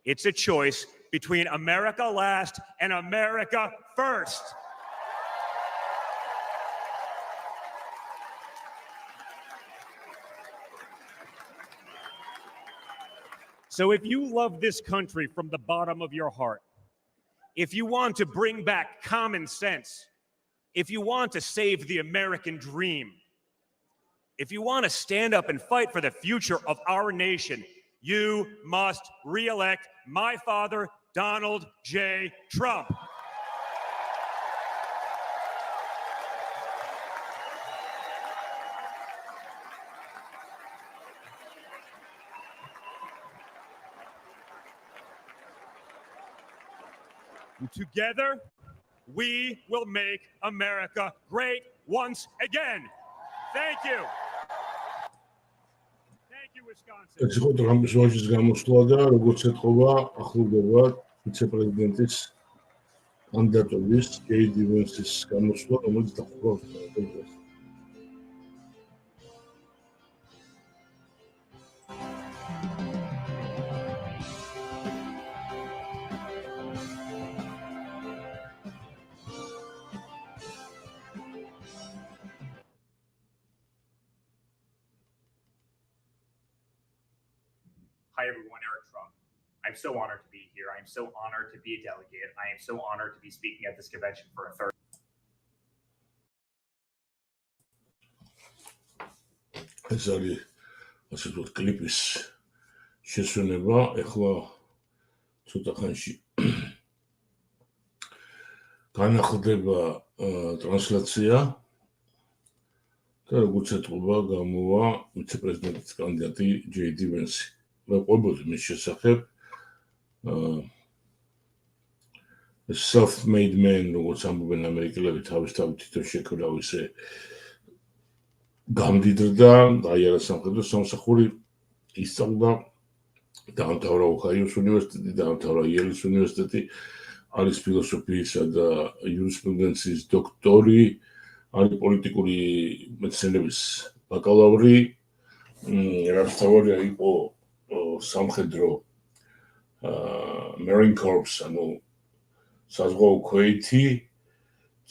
it's a choice between America last and America first. So if you love this country from the bottom of your heart, if you want to bring back common sense, if you want to save the American dream, if you want to stand up and fight for the future of our nation, you must re-elect my father, Donald J. Trump. Together, we will make America great once again. Thank you. Thank you, Wisconsin. ეს იყო ტრამპის ვაჟის გამოსვლა და როგორც ეთქობა, ახლდება ვიცე-პრეზიდენტის კანდიდატობის ჯეი-დი ვენსის გამოსვლა, რომელიც დახურავს დღეს. Hi, everyone. Eric Trump. I'm so honored to be here. I am so honored to be a delegate. I am so honored to be speaking at this convention for a third. ეს არის ასე ვთქვათ კლიპის შესვენება. ეხლა ცოტა ხანში განახლდება ტრანსლაცია და როგორც ეთქობა, გამოვა ვიცე-პრეზიდენტის კანდიდატი ჯეი-დი ვენსი. მეყვებოდი მის შესახებ self-made man, როგორც ამბობენ ამერიკელები, თავისთავად თვითონ შექმნა ისე გამდიდრდა, დაიარა სამხედრო სამსახური, ისწავლა, დაამთავრა ოჰაიოს უნივერსიტეტი, დაამთავრა იელის უნივერსიტეტი, არის ფილოსოფიისა და იურისპრუდენციის დოქტორი, არის პოლიტიკური მეცნიერების ბაკალავრი, რამთავარია იყო სამხედრო Marine Corps, ანუ საზღვაო ქვეითი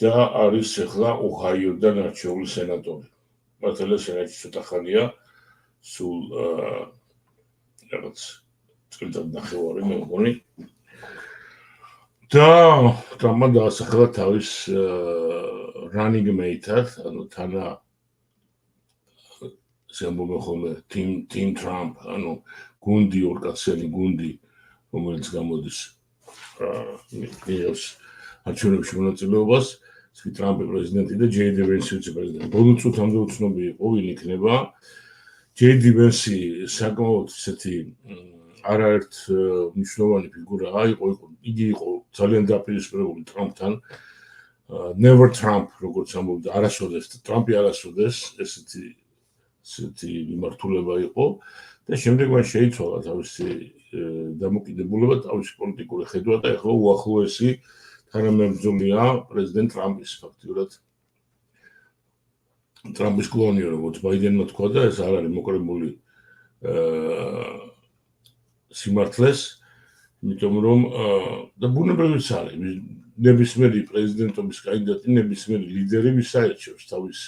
და არის ახლა ოჰაიოდან არჩეული სენატორი. მართალია სენატში ცოტა ხანია, სულ რაღაც წელიწად ნახევარი მე მგონი. და ტრამპმა დაასახელა თავის running mate-ად, ანუ თანა ზემბობენ ხოლმე team Trump, ანუ გუნდი, ორკაციანი გუნდი, რომელიც გამოდის ნიუ-იორკის არჩევნებში მონაწილეობას, ტრამპი პრეზიდენტი და ჯეი-დი ვენსი ვიცე-პრეზიდენტი. ბოლო წუთამდე უცნობი იყო, ვინ იქნება. ჯეი-დი ვენსი საკმაოდ ისეთი არაერთ მნიშვნელოვანი ფიგურაა, იგი იყო ძალიან დაპირისპირებული ტრამპთან. Never Trump, როგორც ამბობდა, არასოდეს ტრამპი არასოდეს, ესეთი მიმართულება იყო და შემდეგ მან შეიცვალა თავისი დამოკიდებულება, თავისი პოლიტიკური ხედვა და ახლა უახლოესი თანამებრძოლია პრეზიდენტ ტრამპის ფაქტიურად. ტრამპის კლონია, როგორც ბაიდენმა თქვა და ეს არ არის მოკრებული სიმართლეს, იმიტომ რომ და ბუნებრივიც არის, ნებისმიერი პრეზიდენტობის კანდიდატი, ნებისმიერი ლიდერი ვისაერჩევს თავის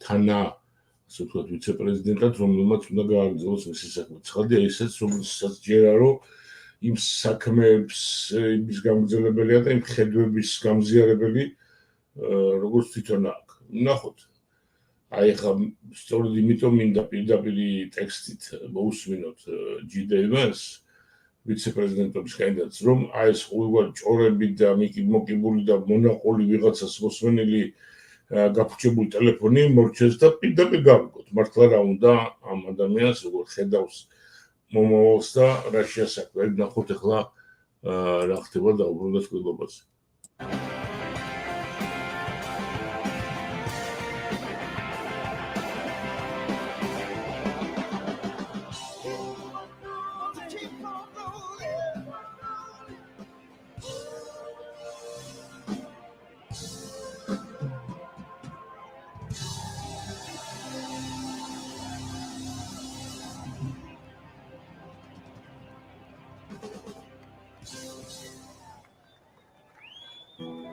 თანა ასე ვთქვათ, ვიცე-პრეზიდენტად, რომელმაც უნდა გააგრძელოს მისი საქმე. ცხადია ისეც, რომელსაც ჯერა რომ იმ საქმეებს იმის გამგზავრებელია და იმ ხედვების გამზიარებელი, როგორც თვითონ აქვს. ნახოთ. აი ხა სწორედ იმიტომ მინდა პირდაპირი ტექსტით მოვისმინოთ ჯეი-დი ვენსს, ვიცე-პრეზიდენტობის კანდიდატს, რომ აი ეს ყოველგვარი ჭორები და მოკიბული და მონაყოლი ვიღაცას მოსვენილი გაფუჭებული ტელეფონი მორჩეს და პირდაპირ გავიგოთ. მართლა რა უნდა ამ ადამიანს, როგორ ხედავს მომავალს და რა შეასაქმე. ნახოთ ახლა რა ხდება დაუბრუნდათ ყრილობაზე.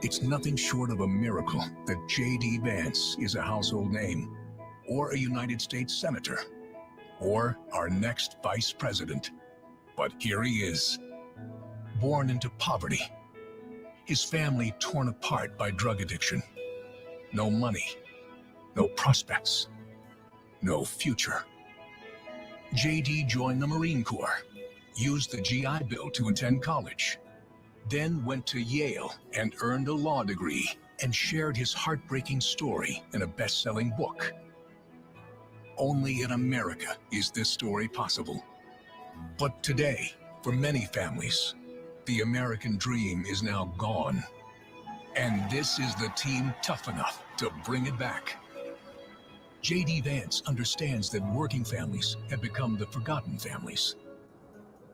It's nothing short of a miracle that J.D. Vance is a household name, or a United States senator, or our next vice president. But here he is, born into poverty, his family torn apart by drug addiction, no money, no prospects, no future. J.D. joined the Marine Corps, used the GI Bill to attend college, then went to Yale and earned a law degree and shared his heartbreaking story in a best-selling book. Only in America is this story possible. But today, for many families, The American dream is now gone. And this is the team tough enough to bring it back. J.D. Vance understands that working families have become the forgotten families.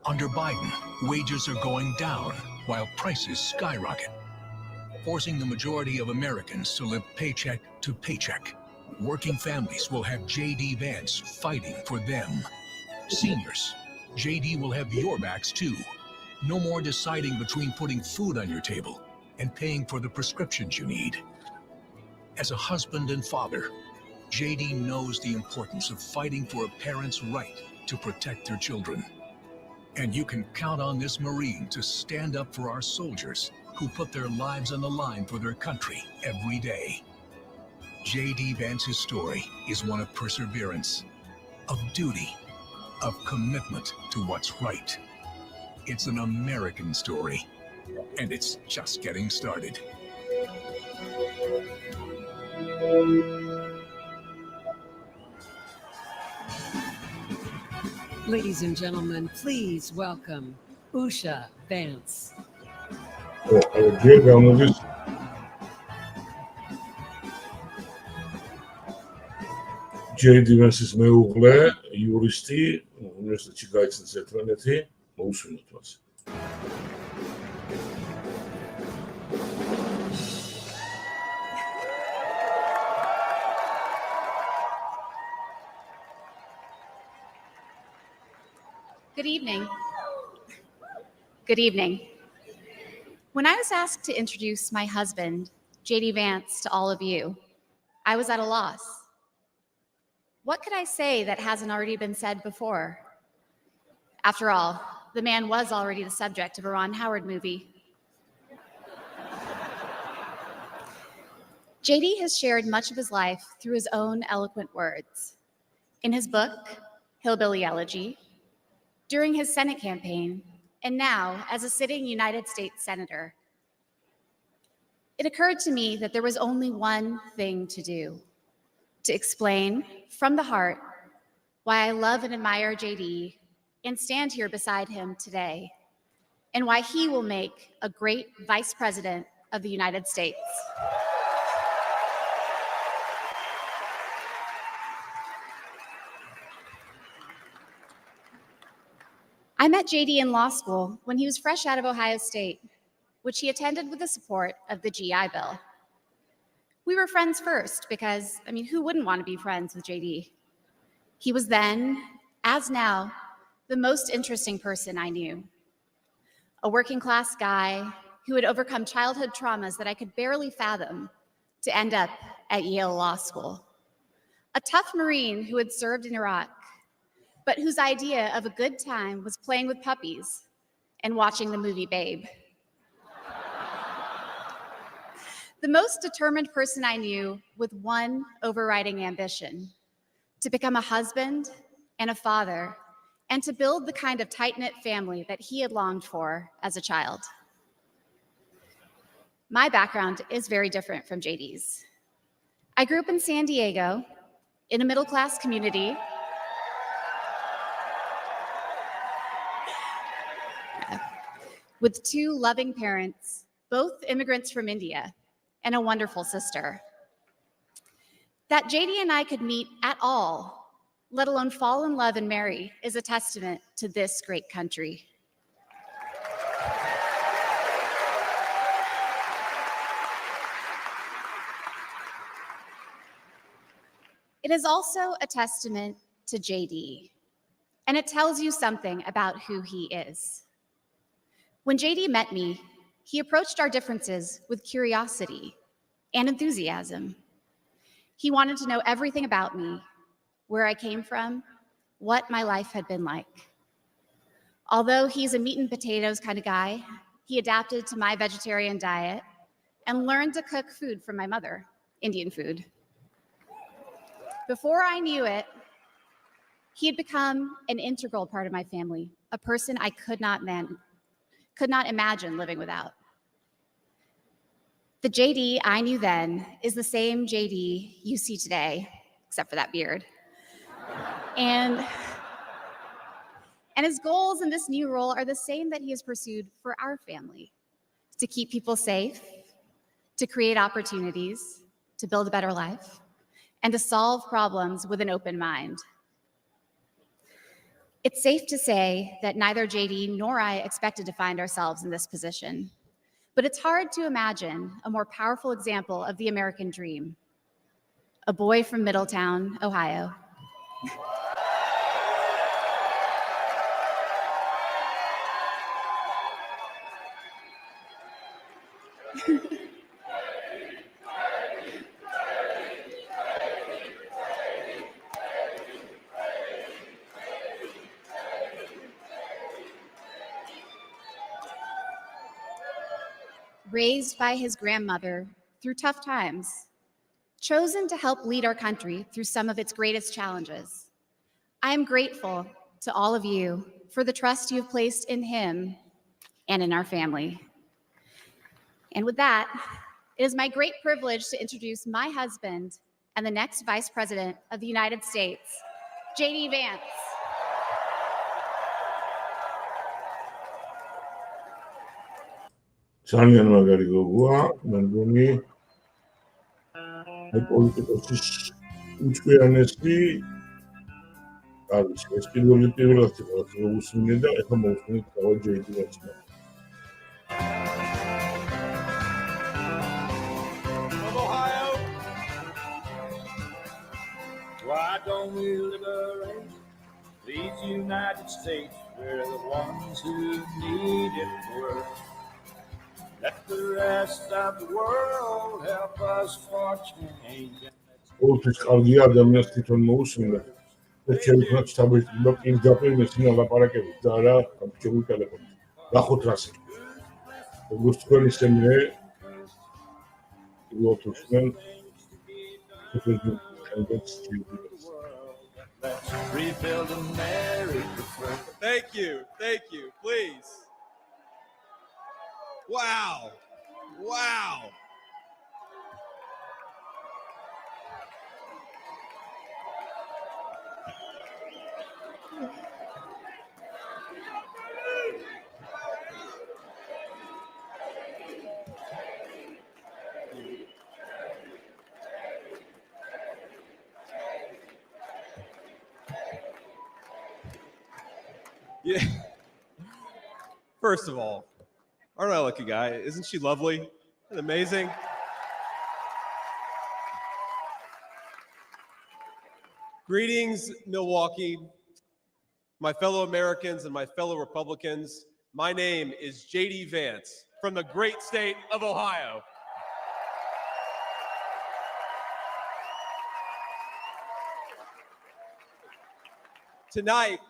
Under Biden, wages are going down while prices skyrocket, forcing the majority of Americans to live paycheck to paycheck. Working families will have J.D. Vance fighting for them. Seniors, J.D. will have your backs too. No more deciding between putting food on your table and paying for the prescriptions you need. As a husband and father, J.D. knows the importance of fighting for a parent's right to protect their children. And you can count on this Marine to stand up for our soldiers who put their lives on the line for their country every day. J.D. Vance's story is one of perseverance, of duty, of commitment to what's right. It's an American story, and it's just getting started. Ladies and gentlemen, please welcome Usha Vance. J.D. Vance's მეუღლე, იურისტი, უნივერსიტეტში გაიცნეს ერთმანეთი, მოვისმინოთ მას. Good evening. Good evening. When I was asked to introduce my husband, J.D. Vance, to all of you, I was at a loss. What could I say that hasn't already been said before? After all, the man was already the subject of a Ron Howard movie. J.D. has shared much of his life through his own eloquent words. In his book, Hillbilly Elegy, during his Senate campaign, and now as a sitting United States Senator. It occurred to me that there was only one thing to do: to explain from the heart why I love and admire J.D. and stand here beside him today, and why he will make a great Vice President of the United States. I met J.D. in law school when he was fresh out of Ohio State, which he attended with the support of the GI Bill. We were friends first because, who wouldn't want to be friends with J.D.? He was then, as now, the most interesting person I knew. A working class guy who had overcome childhood traumas that I could barely fathom to end up at Yale Law School. A tough Marine who had served in Iraq, but whose idea of a good time was playing with puppies and watching the movie Babe. The most determined person I knew with one overriding ambition: to become a husband and a father, and to build the kind of tight-knit family that he had longed for as a child. My background is very different from JD's. I grew up in San Diego in a middle-class community with two loving parents, both immigrants from India, and a wonderful sister. That JD and I could meet at all, let alone fall in love and marry, is a testament to this great country. It is also a testament to JD, and it tells you something about who he is. When JD met me, he approached our differences with curiosity and enthusiasm. He wanted to know everything about me, where I came from, what my life had been like. Although he's a meat and potatoes kind of guy, he adapted to my vegetarian diet and learned to cook food from my mother, Indian food. Before I knew it, he had become an integral part of my family, a person I could not imagine living without. The JD I knew then is the same JD you see today, except for that beard. And And his goals in this new role are the same that he has pursued for our family: to keep people safe, to create opportunities, to build a better life, and to solve problems with an open mind. It's safe to say that neither JD nor I expected to find ourselves in this position, but it's hard to imagine a more powerful example of the American dream. A boy from Middletown, Ohio. Raised by his grandmother through tough times, chosen to help lead our country through some of its greatest challenges. I am grateful to all of you for the trust you have placed in him and in our family. And with that, it is my great privilege to introduce my husband and the next Vice President of the United States, JD Vance. ძალიან მაგარი გოგოა, მე მგონი აი პოლიტიკოსის უჩვეანესი არის ეს პირველად მოვუსმინე და ეხლა მოვუსმინეთ თავად JD Vance-მა. Ohio, why don't we liberate these United States? We're the ones who need it work. Let the rest of the world help us for change. Ოლთვის ყავდია ადამიანს თვითონ მოусმინა და შეიძლება საბეჭდილო პირდაპირ მეცნიერულ ლაპარაკებით და არა კომპიუტერულ ტელეფონით. ნახოთ რასე. როგორც თქვენ ისე მე ოლთვის მე Let's rebuild America first. Thank you, please. Wow. Yeah. First of all, aren't I a lucky guy? Isn't she lovely and amazing? Greetings, Milwaukee, my fellow Americans and my fellow Republicans. My name is JD Vance from the great state of Ohio. Tonight,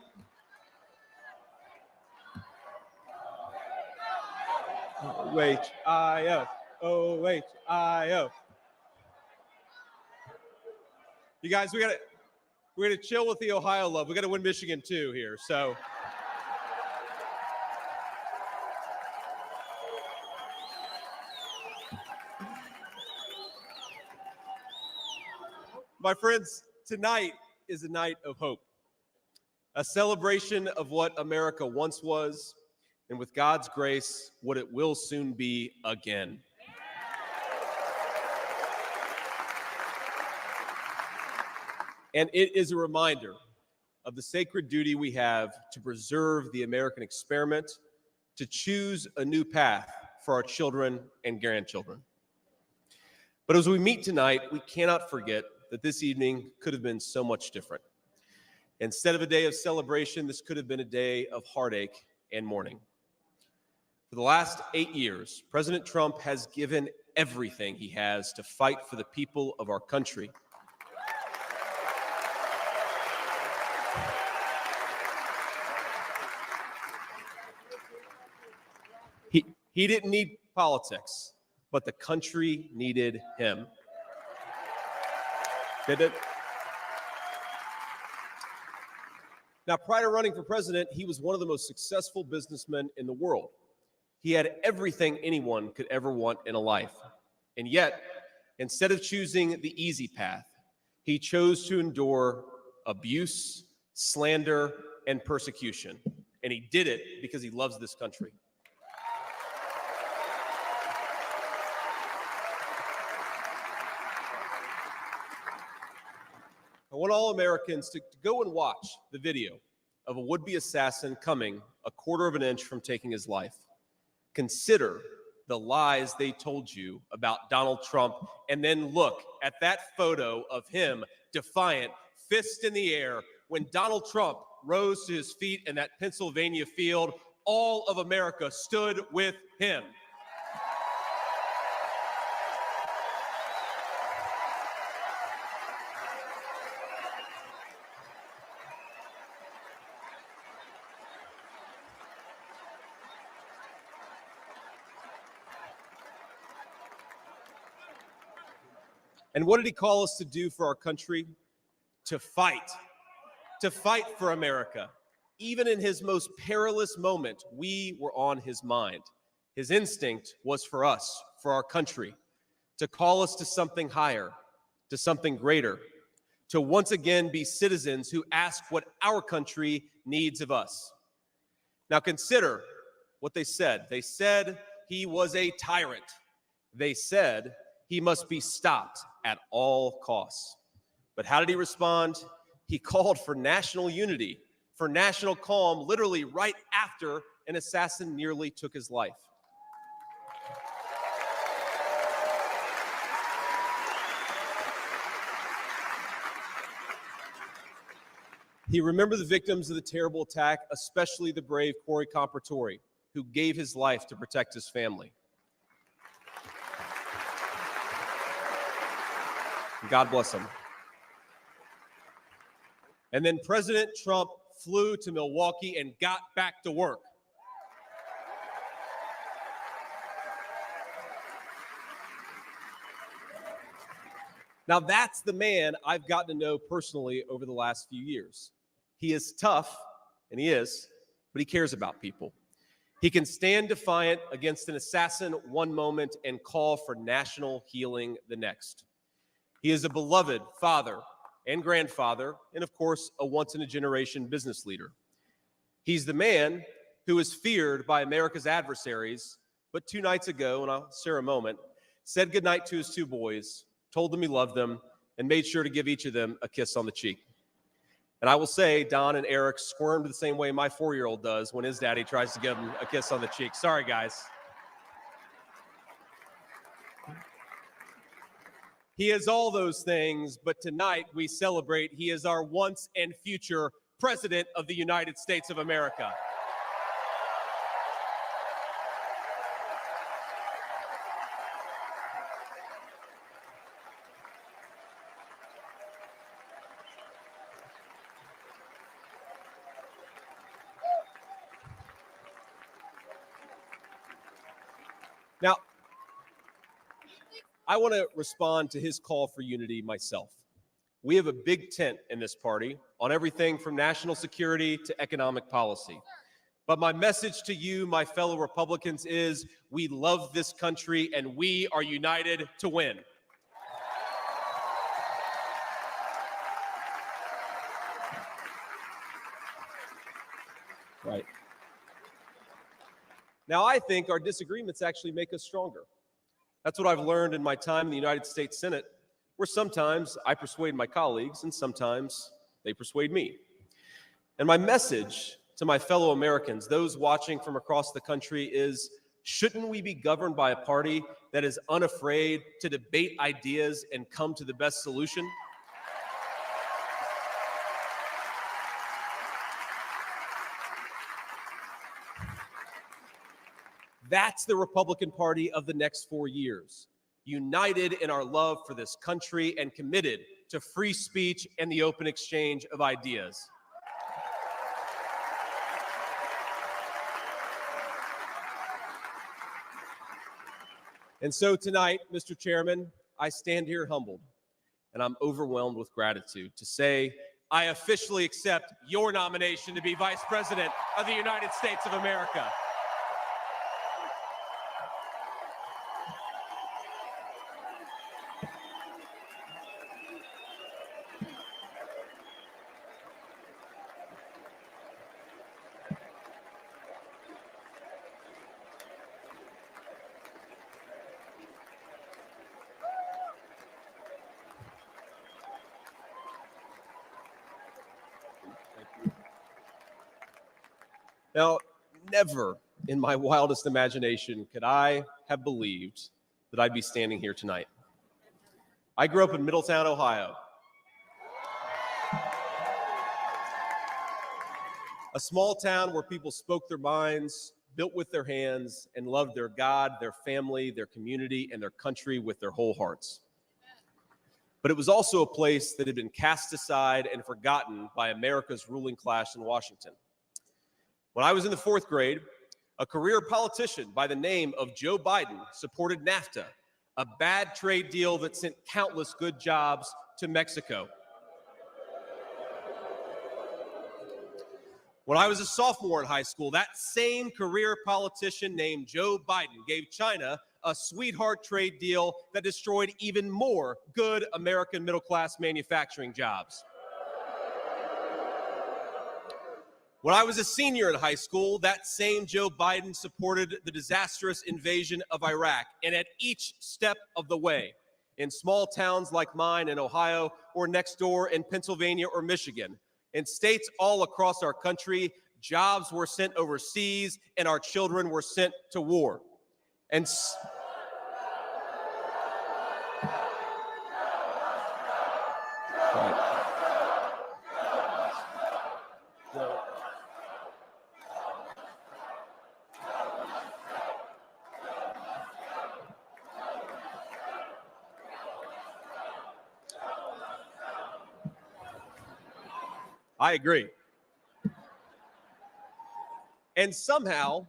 OHIO. You guys, we're gonna chill with the Ohio love. We gotta win Michigan too here, so. My friends, tonight is a night of hope, a celebration of what America once was, and with God's grace, what it will soon be again. And it is a reminder of the sacred duty we have to preserve the American experiment, to choose a new path for our children and grandchildren. But as we meet tonight, we cannot forget that this evening could have been so much different. Instead of a day of celebration, this could have been a day of heartache and mourning. For the last 8 years, President Trump has given everything he has to fight for the people of our country. He didn't need politics, but the country needed him. Did it? Now, prior to running for president, he was one of the most successful businessmen in the world. He had everything anyone could ever want in a life. And yet, instead of choosing the easy path, he chose to endure abuse, slander, and persecution. And he did it because he loves this country. I want all Americans to go and watch the video of a would-be assassin coming a quarter of an inch from taking his life. Consider the lies they told you about Donald Trump, and then look at that photo of him, defiant, fist in the air. When Donald Trump rose to his feet in that Pennsylvania field, all of America stood with him. And what did he call us to do for our country? To fight for America. Even in his most perilous moment, we were on his mind. His instinct was for us, for our country, to call us to something higher, to something greater, to once again be citizens who ask what our country needs of us. Now consider what they said. They said he was a tyrant. They said he must be stopped at all costs. But how did he respond? He called for national unity, for national calm, literally right after an assassin nearly took his life. He remembered the victims of the terrible attack, especially the brave Corey Compratori, who gave his life to protect his family. God bless him. And then President Trump flew to Milwaukee and got back to work. Now that's the man I've gotten to know personally over the last few years. He is tough, and he is, but he cares about people. He can stand defiant against an assassin one moment and call for national healing the next. He is a beloved father and grandfather, and of course, a once-in-a-generation business leader. He's the man who is feared by America's adversaries, but 2 nights ago, and I'll share a moment, said goodnight to his 2 boys, told them he loved them, and made sure to give each of them a kiss on the cheek. And I will say, Don and Eric squirmed the same way my 4-year-old does when his daddy tries to give him a kiss on the cheek. Sorry, guys. He is all those things, but tonight we celebrate he is our once and future President of the United States of America. Now, I want to respond to his call for unity myself. We have a big tent in this party on everything from national security to economic policy. But my message to you, my fellow Republicans, is we love this country and we are united to win. Right. Now, I think our disagreements actually make us stronger. That's what I've learned in my time in the United States Senate, where sometimes I persuade my colleagues and sometimes they persuade me. And my message to my fellow Americans, those watching from across the country, is shouldn't we be governed by a party that is unafraid to debate ideas and come to the best solution? That's the Republican Party of the next 4 years, united in our love for this country and committed to free speech and the open exchange of ideas. And so tonight, Mr. Chairman, I stand here humbled, and I'm overwhelmed with gratitude to say I officially accept your nomination to be Vice President of the United States of America. Now, never in my wildest imagination could I have believed that I'd be standing here tonight. I grew up in Middletown, Ohio. A small town where people spoke their minds, built with their hands, and loved their God, their family, their community, and their country with their whole hearts. But it was also a place that had been cast aside and forgotten by America's ruling class in Washington. When I was in the 4th grade, a career politician by the name of Joe Biden supported NAFTA, a bad trade deal that sent countless good jobs to Mexico. When I was a sophomore in high school, that same career politician named Joe Biden gave China a sweetheart trade deal that destroyed even more good American middle-class manufacturing jobs. When I was a senior in high school, that same Joe Biden supported the disastrous invasion of Iraq, and at each step of the way, in small towns like mine in Ohio or next door in Pennsylvania or Michigan, in states all across our country, jobs were sent overseas and our children were sent to war. And I agree. And somehow,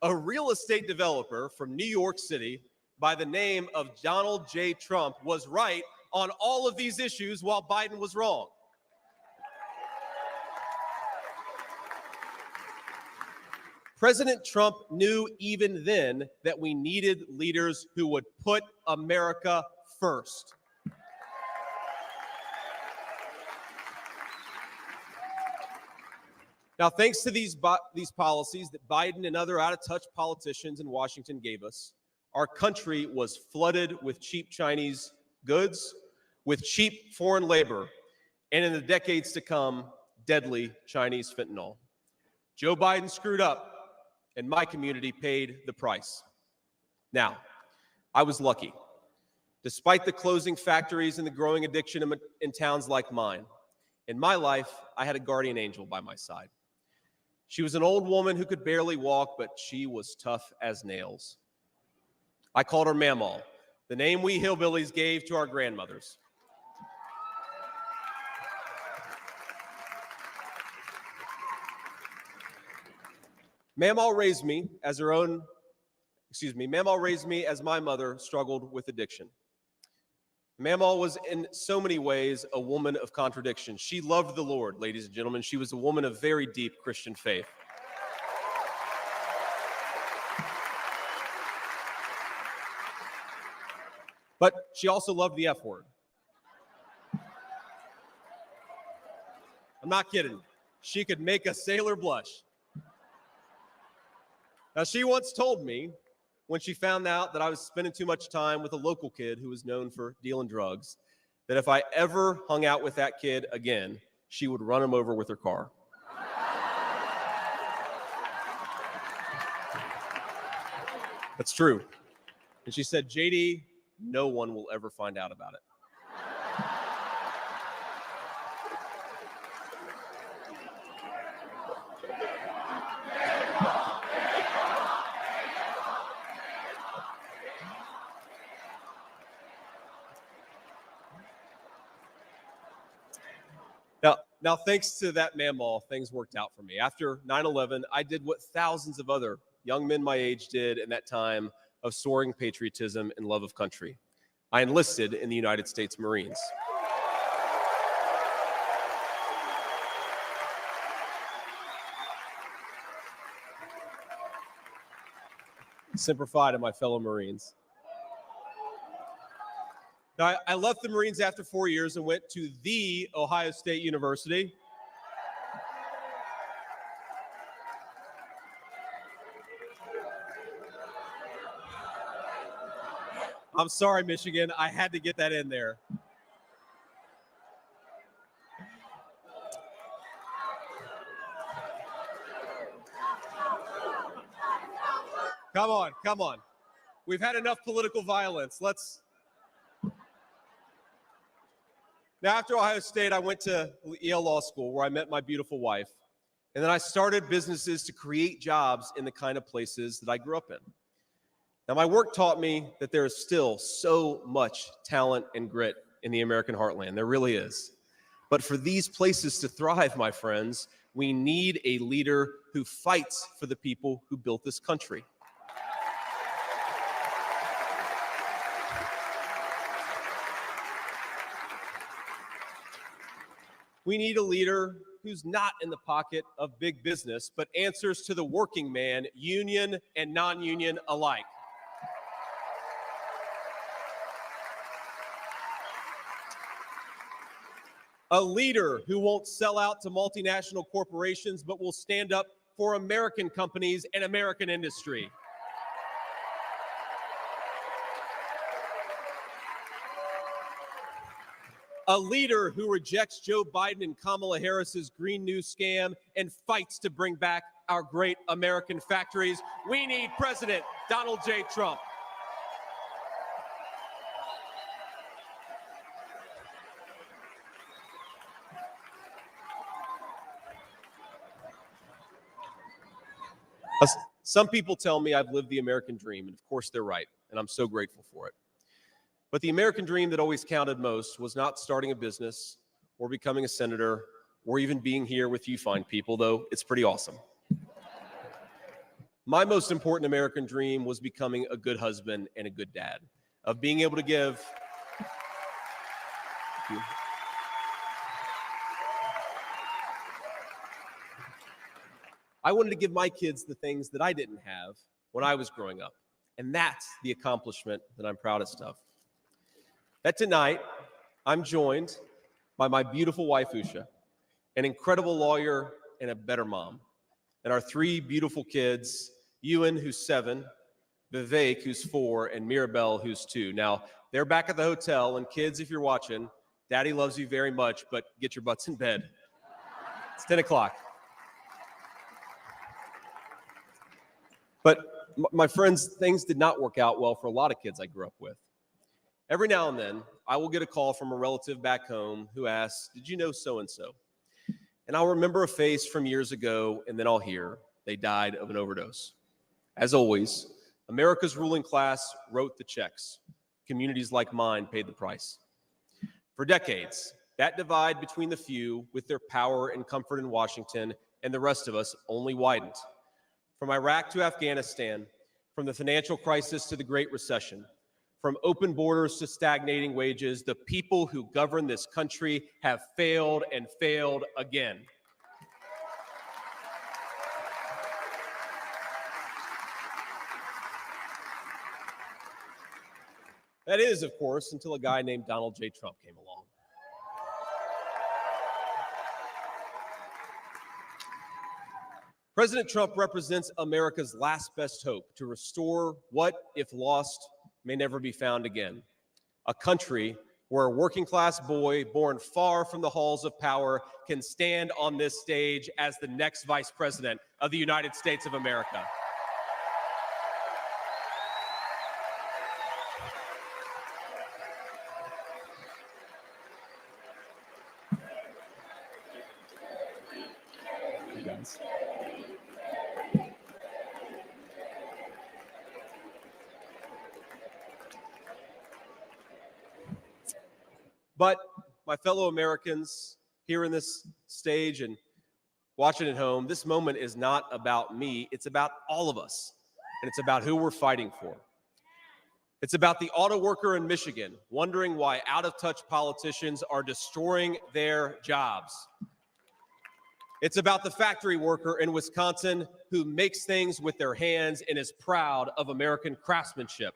a real estate developer from New York City by the name of Donald J. Trump was right on all of these issues while Biden was wrong. President Trump knew even then that we needed leaders who would put America first. Now, thanks to these policies that Biden and other out-of-touch politicians in Washington gave us, our country was flooded with cheap Chinese goods, with cheap foreign labor, and in the decades to come, deadly Chinese fentanyl. Joe Biden screwed up, and my community paid the price. Now, I was lucky. Despite the closing factories and the growing addiction in towns like mine, in my life, I had a guardian angel by my side. She was an old woman who could barely walk, but she was tough as nails. I called her Mamaw, the name we hillbillies gave to our grandmothers. Mamaw raised me as Mamaw raised me as my mother struggled with addiction. Mamaw was in so many ways a woman of contradiction. She loved the Lord, ladies and gentlemen. She was a woman of very deep Christian faith. But she also loved the F word. I'm not kidding. She could make a sailor blush. Now, she once told me, when she found out that I was spending too much time with a local kid who was known for dealing drugs, that if I ever hung out with that kid again, she would run him over with her car. That's true. And she said, JD, no one will ever find out about it. Now, thanks to that Mamaw, things worked out for me. After 9/11, I did what thousands of other young men my age did in that time of soaring patriotism and love of country. I enlisted in the United States Marines. Semper Fi to my fellow Marines. Now, I left the Marines after 4 years and went to the Ohio State University. I'm sorry, Michigan. I had to get that in there. Come on, come on. We've had enough political violence. Now, after Ohio State, I went to Yale Law School, where I met my beautiful wife. And then I started businesses to create jobs in the kind of places that I grew up in. Now, my work taught me that there is still so much talent and grit in the American heartland. There really is. But for these places to thrive, my friends, we need a leader who fights for the people who built this country. We need a leader who's not in the pocket of big business, but answers to the working man, union and non-union alike. A leader who won't sell out to multinational corporations, but will stand up for American companies and American industry. A leader who rejects Joe Biden and Kamala Harris's Green New scam and fights to bring back our great American factories. We need President Donald J. Trump. Some people tell me I've lived the American dream, and of course they're right, and I'm so grateful for it. But the American dream that always counted most was not starting a business or becoming a senator or even being here with you fine people, though it's pretty awesome. My most important American dream was becoming a good husband and a good dad, of being able to give. Thank you. I wanted to give my kids the things that I didn't have when I was growing up. And that's the accomplishment that I'm proudest of. That tonight, I'm joined by my beautiful wife, Usha, an incredible lawyer and a better mom, and our three beautiful kids, Ewan, who's 7, Vivek, who's 4, and Mirabelle, who's 2. Now, they're back at the hotel, and kids, if you're watching, Daddy loves you very much, but get your butts in bed. It's 10 o'clock. But my friends, things did not work out well for a lot of kids I grew up with. Every now and then, I will get a call from a relative back home who asks, "Did you know so-and-so?" And I'll remember a face from years ago, and then I'll hear they died of an overdose. As always, America's ruling class wrote the checks. Communities like mine paid the price. For decades, that divide between the few with their power and comfort in Washington and the rest of us only widened. From Iraq to Afghanistan, from the financial crisis to the Great Recession, from open borders to stagnating wages, the people who govern this country have failed and failed again. That is, of course, until a guy named Donald J. Trump came along. President Trump represents America's last best hope to restore what, if lost, may never be found again. A country where a working class boy born far from the halls of power can stand on this stage as the next vice president of the United States of America. But my fellow Americans here in this stage and watching at home, this moment is not about me. It's about all of us, and it's about who we're fighting for. It's about the auto worker in Michigan wondering why out-of-touch politicians are destroying their jobs. It's about the factory worker in Wisconsin who makes things with their hands and is proud of American craftsmanship.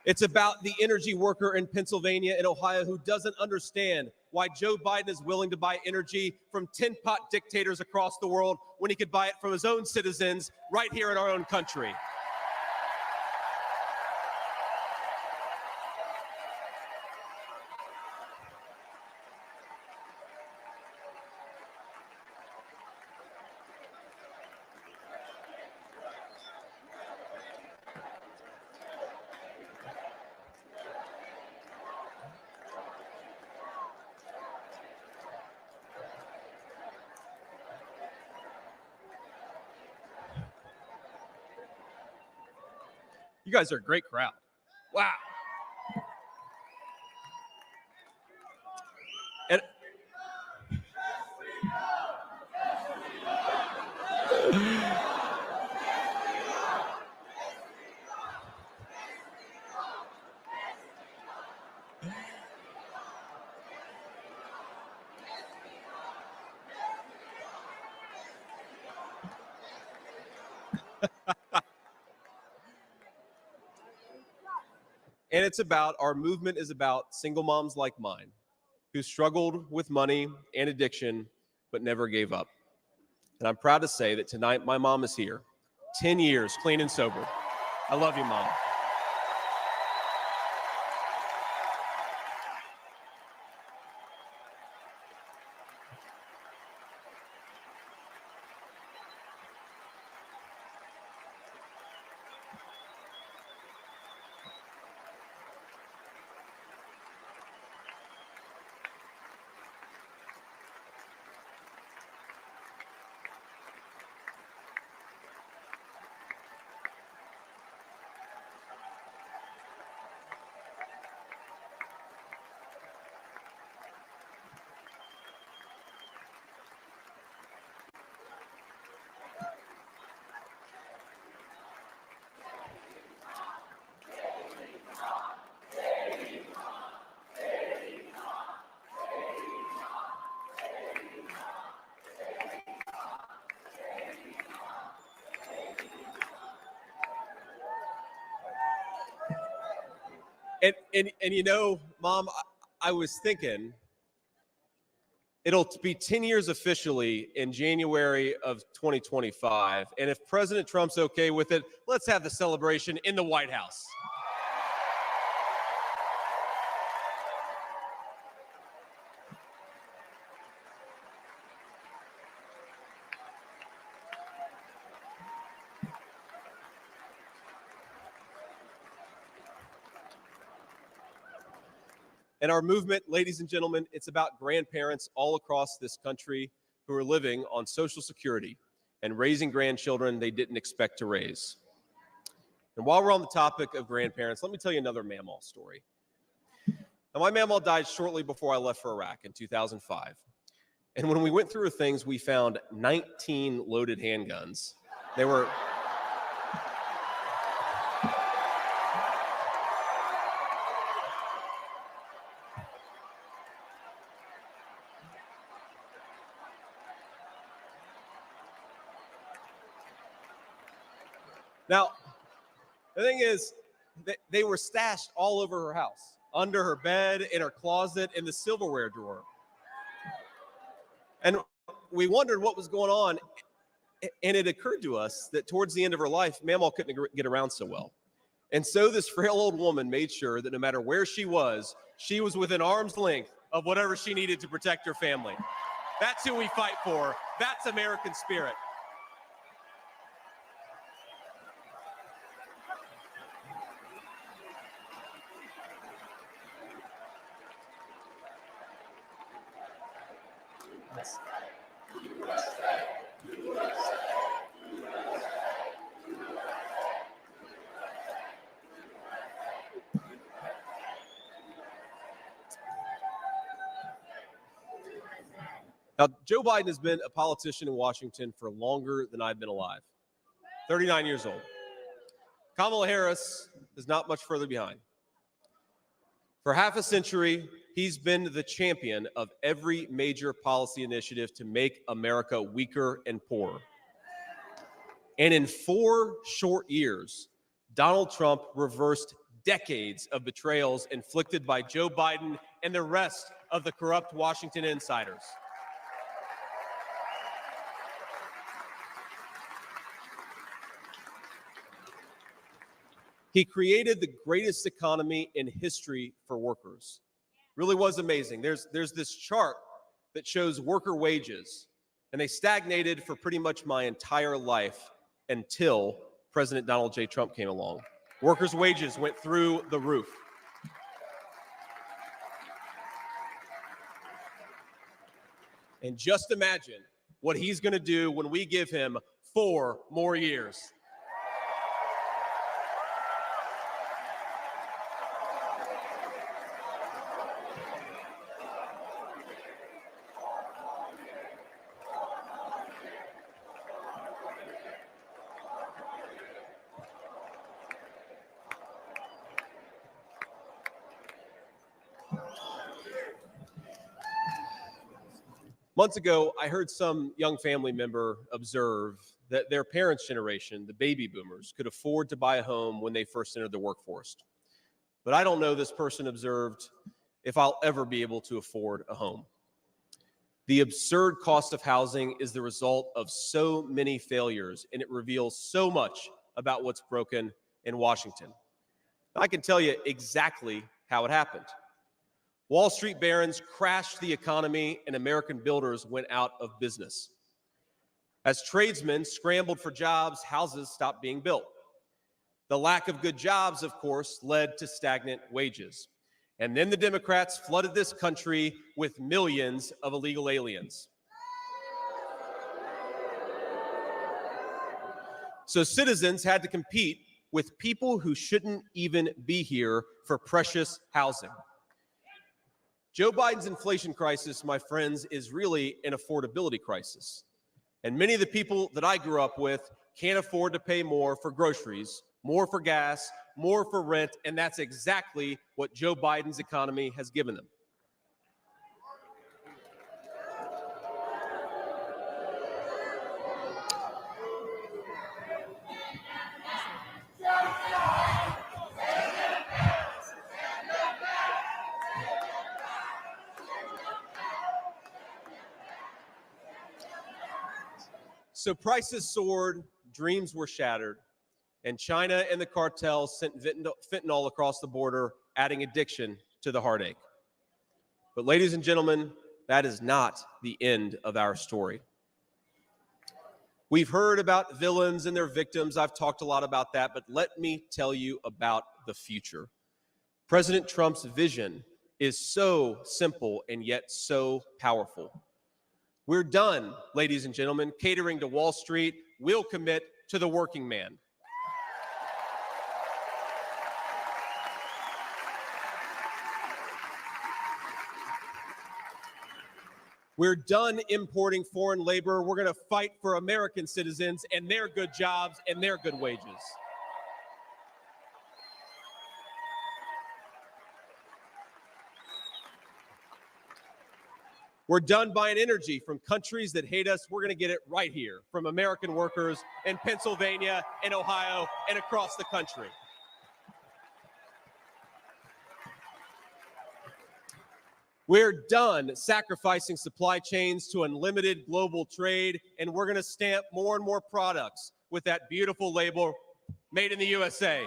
It's about the energy worker in Pennsylvania and Ohio who doesn't understand why Joe Biden is willing to buy energy from tin-pot dictators across the world when he could buy it from his own citizens right here in our own country. You guys are a great crowd. Wow. And and it's about, our movement is about single moms like mine who struggled with money and addiction, but never gave up. And I'm proud to say that tonight my mom is here, 10 years clean and sober. I love you, Mom. And you know, Mom, I was thinking it'll be 10 years officially in January of 2025. And if President Trump's okay with it, let's have the celebration in the White House. And our movement, ladies and gentlemen, it's about grandparents all across this country who are living on Social Security and raising grandchildren they didn't expect to raise. And while we're on the topic of grandparents, let me tell you another Mamaw story. Now, my Mamaw died shortly before I left for Iraq in 2005. And when we went through her things, we found 19 loaded handguns. They were... Now, the thing is, they were stashed all over her house, under her bed, in her closet, in the silverware drawer. And we wondered what was going on, and it occurred to us that towards the end of her life, Mamaw couldn't get around so well. And so this frail old woman made sure that no matter where she was within arm's length of whatever she needed to protect her family. That's who we fight for. That's American spirit. Now, Joe Biden has been a politician in Washington for longer than I've been alive, 39 years old. Kamala Harris is not much further behind. For half a century, he's been the champion of every major policy initiative to make America weaker and poorer. And in 4 short years, Donald Trump reversed decades of betrayals inflicted by Joe Biden and the rest of the corrupt Washington insiders. He created the greatest economy in history for workers. Really was amazing. There's this chart that shows worker wages, and they stagnated for pretty much my entire life until President Donald J. Trump came along. Workers' wages went through the roof. And just imagine what he's going to do when we give him 4 more years. Months ago, I heard some young family member observe that their parents' generation, the baby boomers, could afford to buy a home when they first entered the workforce. But I don't know, this person observed, if I'll ever be able to afford a home. The absurd cost of housing is the result of so many failures, and it reveals so much about what's broken in Washington. I can tell you exactly how it happened. Wall Street barons crashed the economy, and American builders went out of business. As tradesmen scrambled for jobs, houses stopped being built. The lack of good jobs, of course, led to stagnant wages. And then the Democrats flooded this country with millions of illegal aliens. So citizens had to compete with people who shouldn't even be here for precious housing. Joe Biden's inflation crisis, my friends, is really an affordability crisis. And many of the people that I grew up with can't afford to pay more for groceries, more for gas, more for rent, and that's exactly what Joe Biden's economy has given them. So prices soared, dreams were shattered, and China and the cartels sent fentanyl across the border, adding addiction to the heartache. But ladies and gentlemen, that is not the end of our story. We've heard about villains and their victims. I've talked a lot about that, but let me tell you about the future. President Trump's vision is so simple and yet so powerful. We're done, ladies and gentlemen, catering to Wall Street. We'll commit to the working man. We're done importing foreign labor. We're going to fight for American citizens and their good jobs and their good wages. We're done buying energy from countries that hate us. We're going to get it right here from American workers in Pennsylvania and Ohio and across the country. We're done sacrificing supply chains to unlimited global trade, and we're going to stamp more and more products with that beautiful label, made in the USA.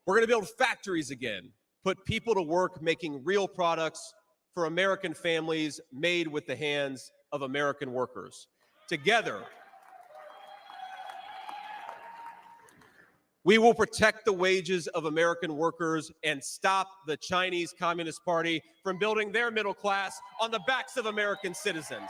We're going to build factories again, put people to work making real products for American families made with the hands of American workers. Together, we will protect the wages of American workers and stop the Chinese Communist Party from building their middle class on the backs of American citizens.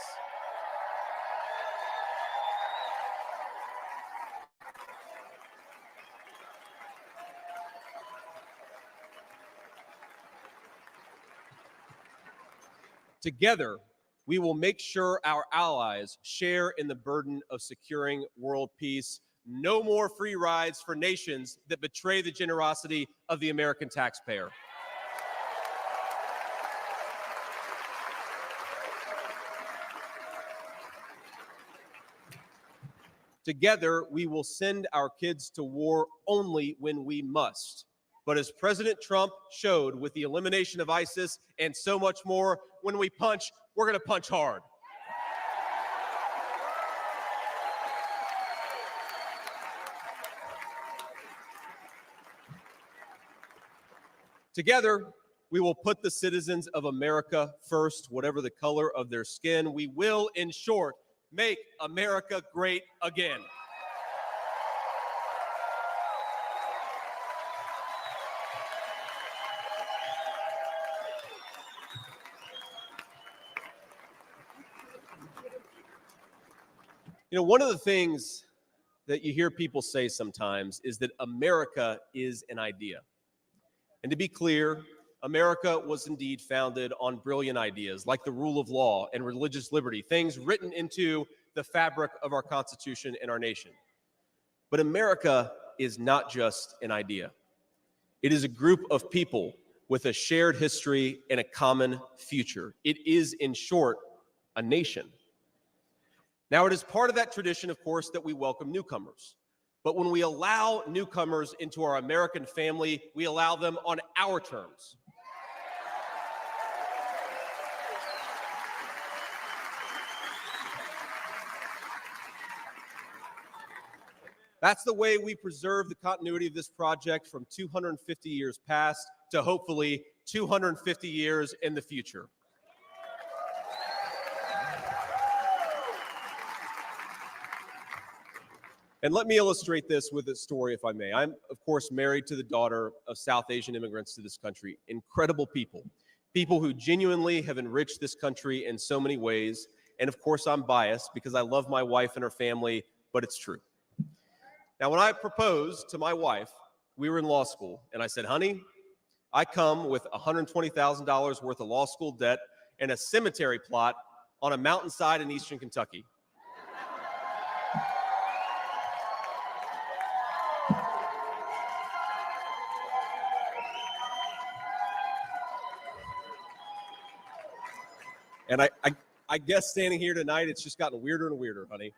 Together, we will make sure our allies share in the burden of securing world peace. No more free rides for nations that betray the generosity of the American taxpayer. Together, we will send our kids to war only when we must. But as President Trump showed with the elimination of ISIS and so much more, when we punch, we're going to punch hard. Together, we will put the citizens of America first, whatever the color of their skin. We will, in short, make America great again. You know, one of the things that you hear people say sometimes is that America is an idea. And to be clear, America was indeed founded on brilliant ideas like the rule of law and religious liberty, things written into the fabric of our Constitution and our nation. But America is not just an idea. It is a group of people with a shared history and a common future. It is, in short, a nation. Now, it is part of that tradition, of course, that we welcome newcomers. But when we allow newcomers into our American family, we allow them on our terms. That's the way we preserve the continuity of this project from 250 years past to hopefully 250 years in the future. And let me illustrate this with a story, if I may. I'm, of course, married to the daughter of South Asian immigrants to this country. Incredible people. People who genuinely have enriched this country in so many ways. And of course, I'm biased because I love my wife and her family, but it's true. Now, when I proposed to my wife, we were in law school, and I said, honey, I come with $120,000 worth of law school debt and a cemetery plot on a mountainside in eastern Kentucky. And I guess standing here tonight, it's just gotten weirder and weirder, honey.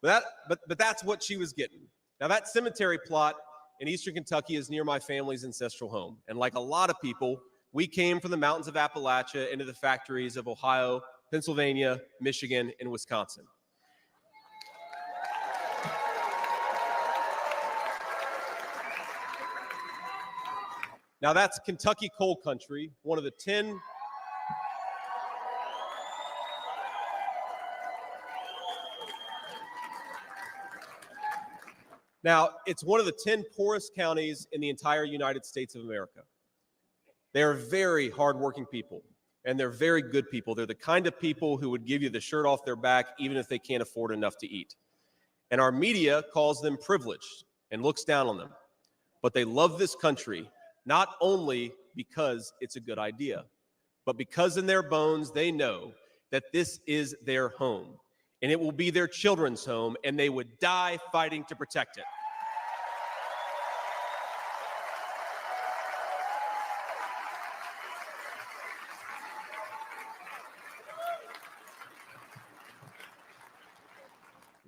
But that's what she was getting. Now, that cemetery plot in eastern Kentucky is near my family's ancestral home. And like a lot of people, we came from the mountains of Appalachia into the factories of Ohio, Pennsylvania, Michigan, and Wisconsin. Now, that's Kentucky coal country, one of the 10 Now, it's one of the 10 poorest counties in the entire United States of America. They are very hardworking people, and they're very good people. They're the kind of people who would give you the shirt off their back even if they can't afford enough to eat. And our media calls them privileged and looks down on them. But they love this country, not only because it's a good idea, but because in their bones they know that this is their home. And it will be their children's home, and they would die fighting to protect it.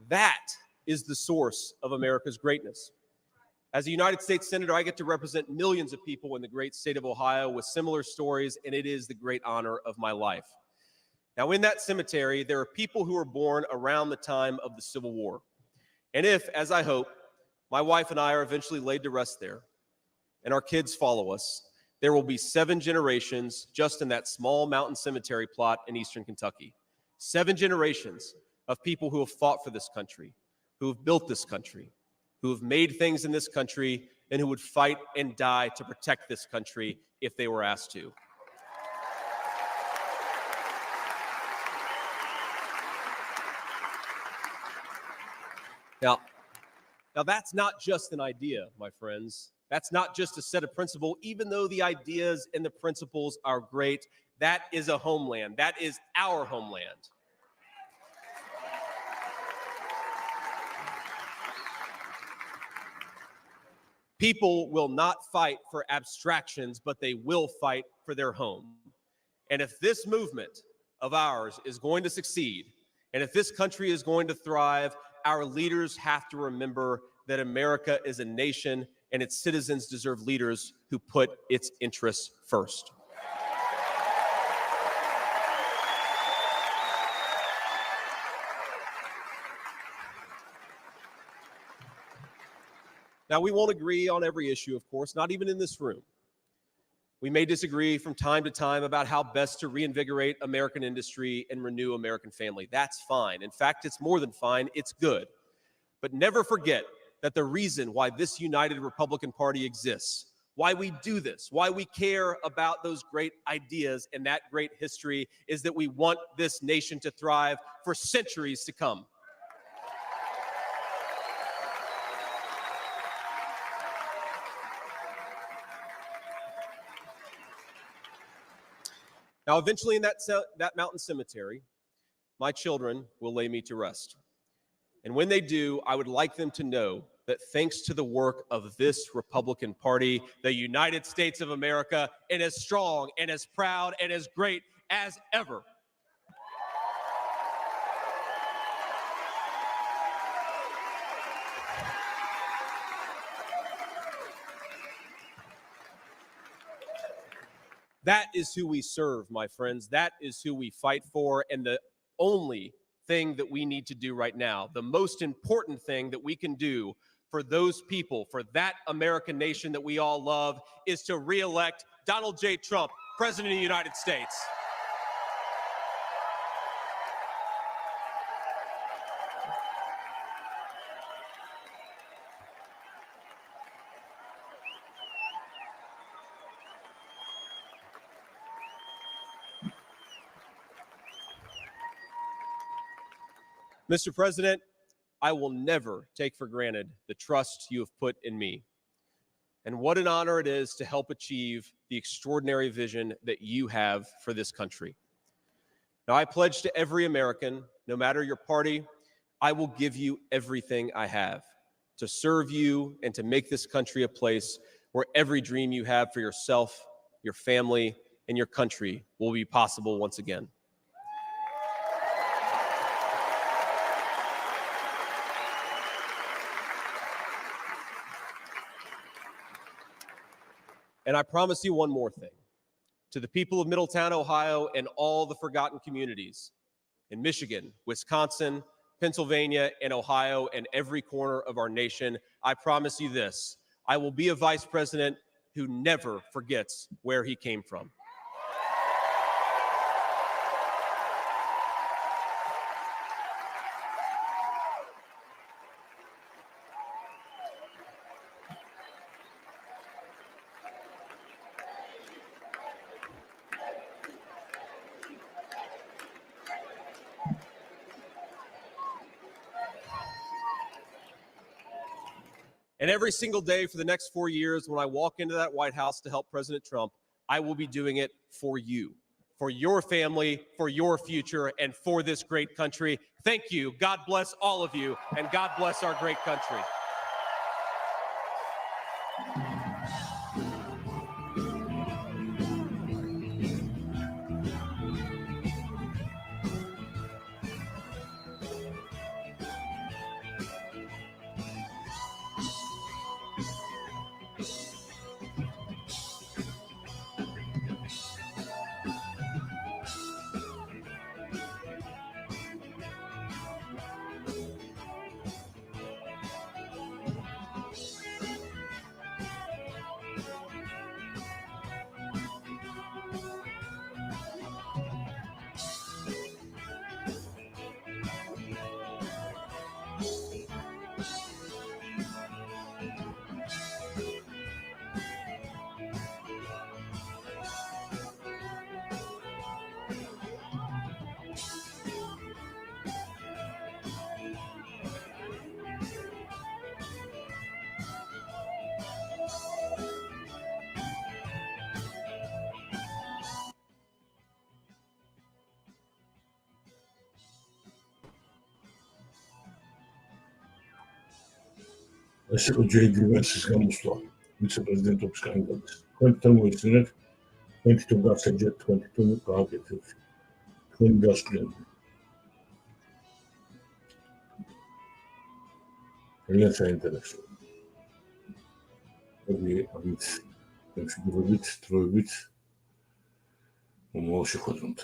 That is the source of America's greatness. As a United States Senator, I get to represent millions of people in the great state of Ohio with similar stories, and it is the great honor of my life. Now, in that cemetery, there are people who were born around the time of the Civil War. And if, as I hope, my wife and I are eventually laid to rest there, and our kids follow us, there will be 7 generations just in that small mountain cemetery plot in eastern Kentucky. 7 generations of people who have fought for this country, who have built this country, who have made things in this country, and who would fight and die to protect this country if they were asked to. Now, that's not just an idea, my friends. That's not just a set of principles. Even though the ideas and the principles are great, that is a homeland. That is our homeland. People will not fight for abstractions, but they will fight for their home. And if this movement of ours is going to succeed, and if this country is going to thrive, our leaders have to remember that America is a nation and its citizens deserve leaders who put its interests first. Now, we won't agree on every issue, of course, not even in this room. We may disagree from time to time about how best to reinvigorate American industry and renew American family. That's fine. In fact, it's more than fine. It's good. But never forget that the reason why this united Republican Party exists, why we do this, why we care about those great ideas and that great history, is that we want this nation to thrive for centuries to come. Now, eventually in that mountain cemetery, my children will lay me to rest. And when they do, I would like them to know that thanks to the work of this Republican Party, the United States of America is as strong and as proud and as great as ever. That is who we serve, my friends. That is who we fight for. And the only thing that we need to do right now, the most important thing that we can do for those people, for that American nation that we all love, is to re-elect Donald J. Trump, President of the United States. Mr. President, I will never take for granted the trust you have put in me. And what an honor it is to help achieve the extraordinary vision that you have for this country. Now, I pledge to every American, no matter your party, I will give you everything I have to serve you and to make this country a place where every dream you have for yourself, your family, and your country will be possible once again. And I promise you one more thing. To the people of Middletown, Ohio, and all the forgotten communities in Michigan, Wisconsin, Pennsylvania, and Ohio, and every corner of our nation, I promise you this: I will be a vice president who never forgets where he came from. And every single day for the next 4 years, when I walk into that White House to help President Trump, I will be doing it for you, for your family, for your future, and for this great country. Thank you. God bless all of you, and God bless our great country. ეს იყო ჯეიდი ვენსის გამოსვლა ვიცე-პრეზიდენტობის კანდიდატის. თქვენ თვითონ მოიხსენეთ, თქვენ თვითონ გასაჯეთ, თქვენ თვითონ გააკეთეთ თქვენი გასკვლელი. ძალიან საინტერესო. ამით შემდგომობით დროებით მომავალში ხვდებით.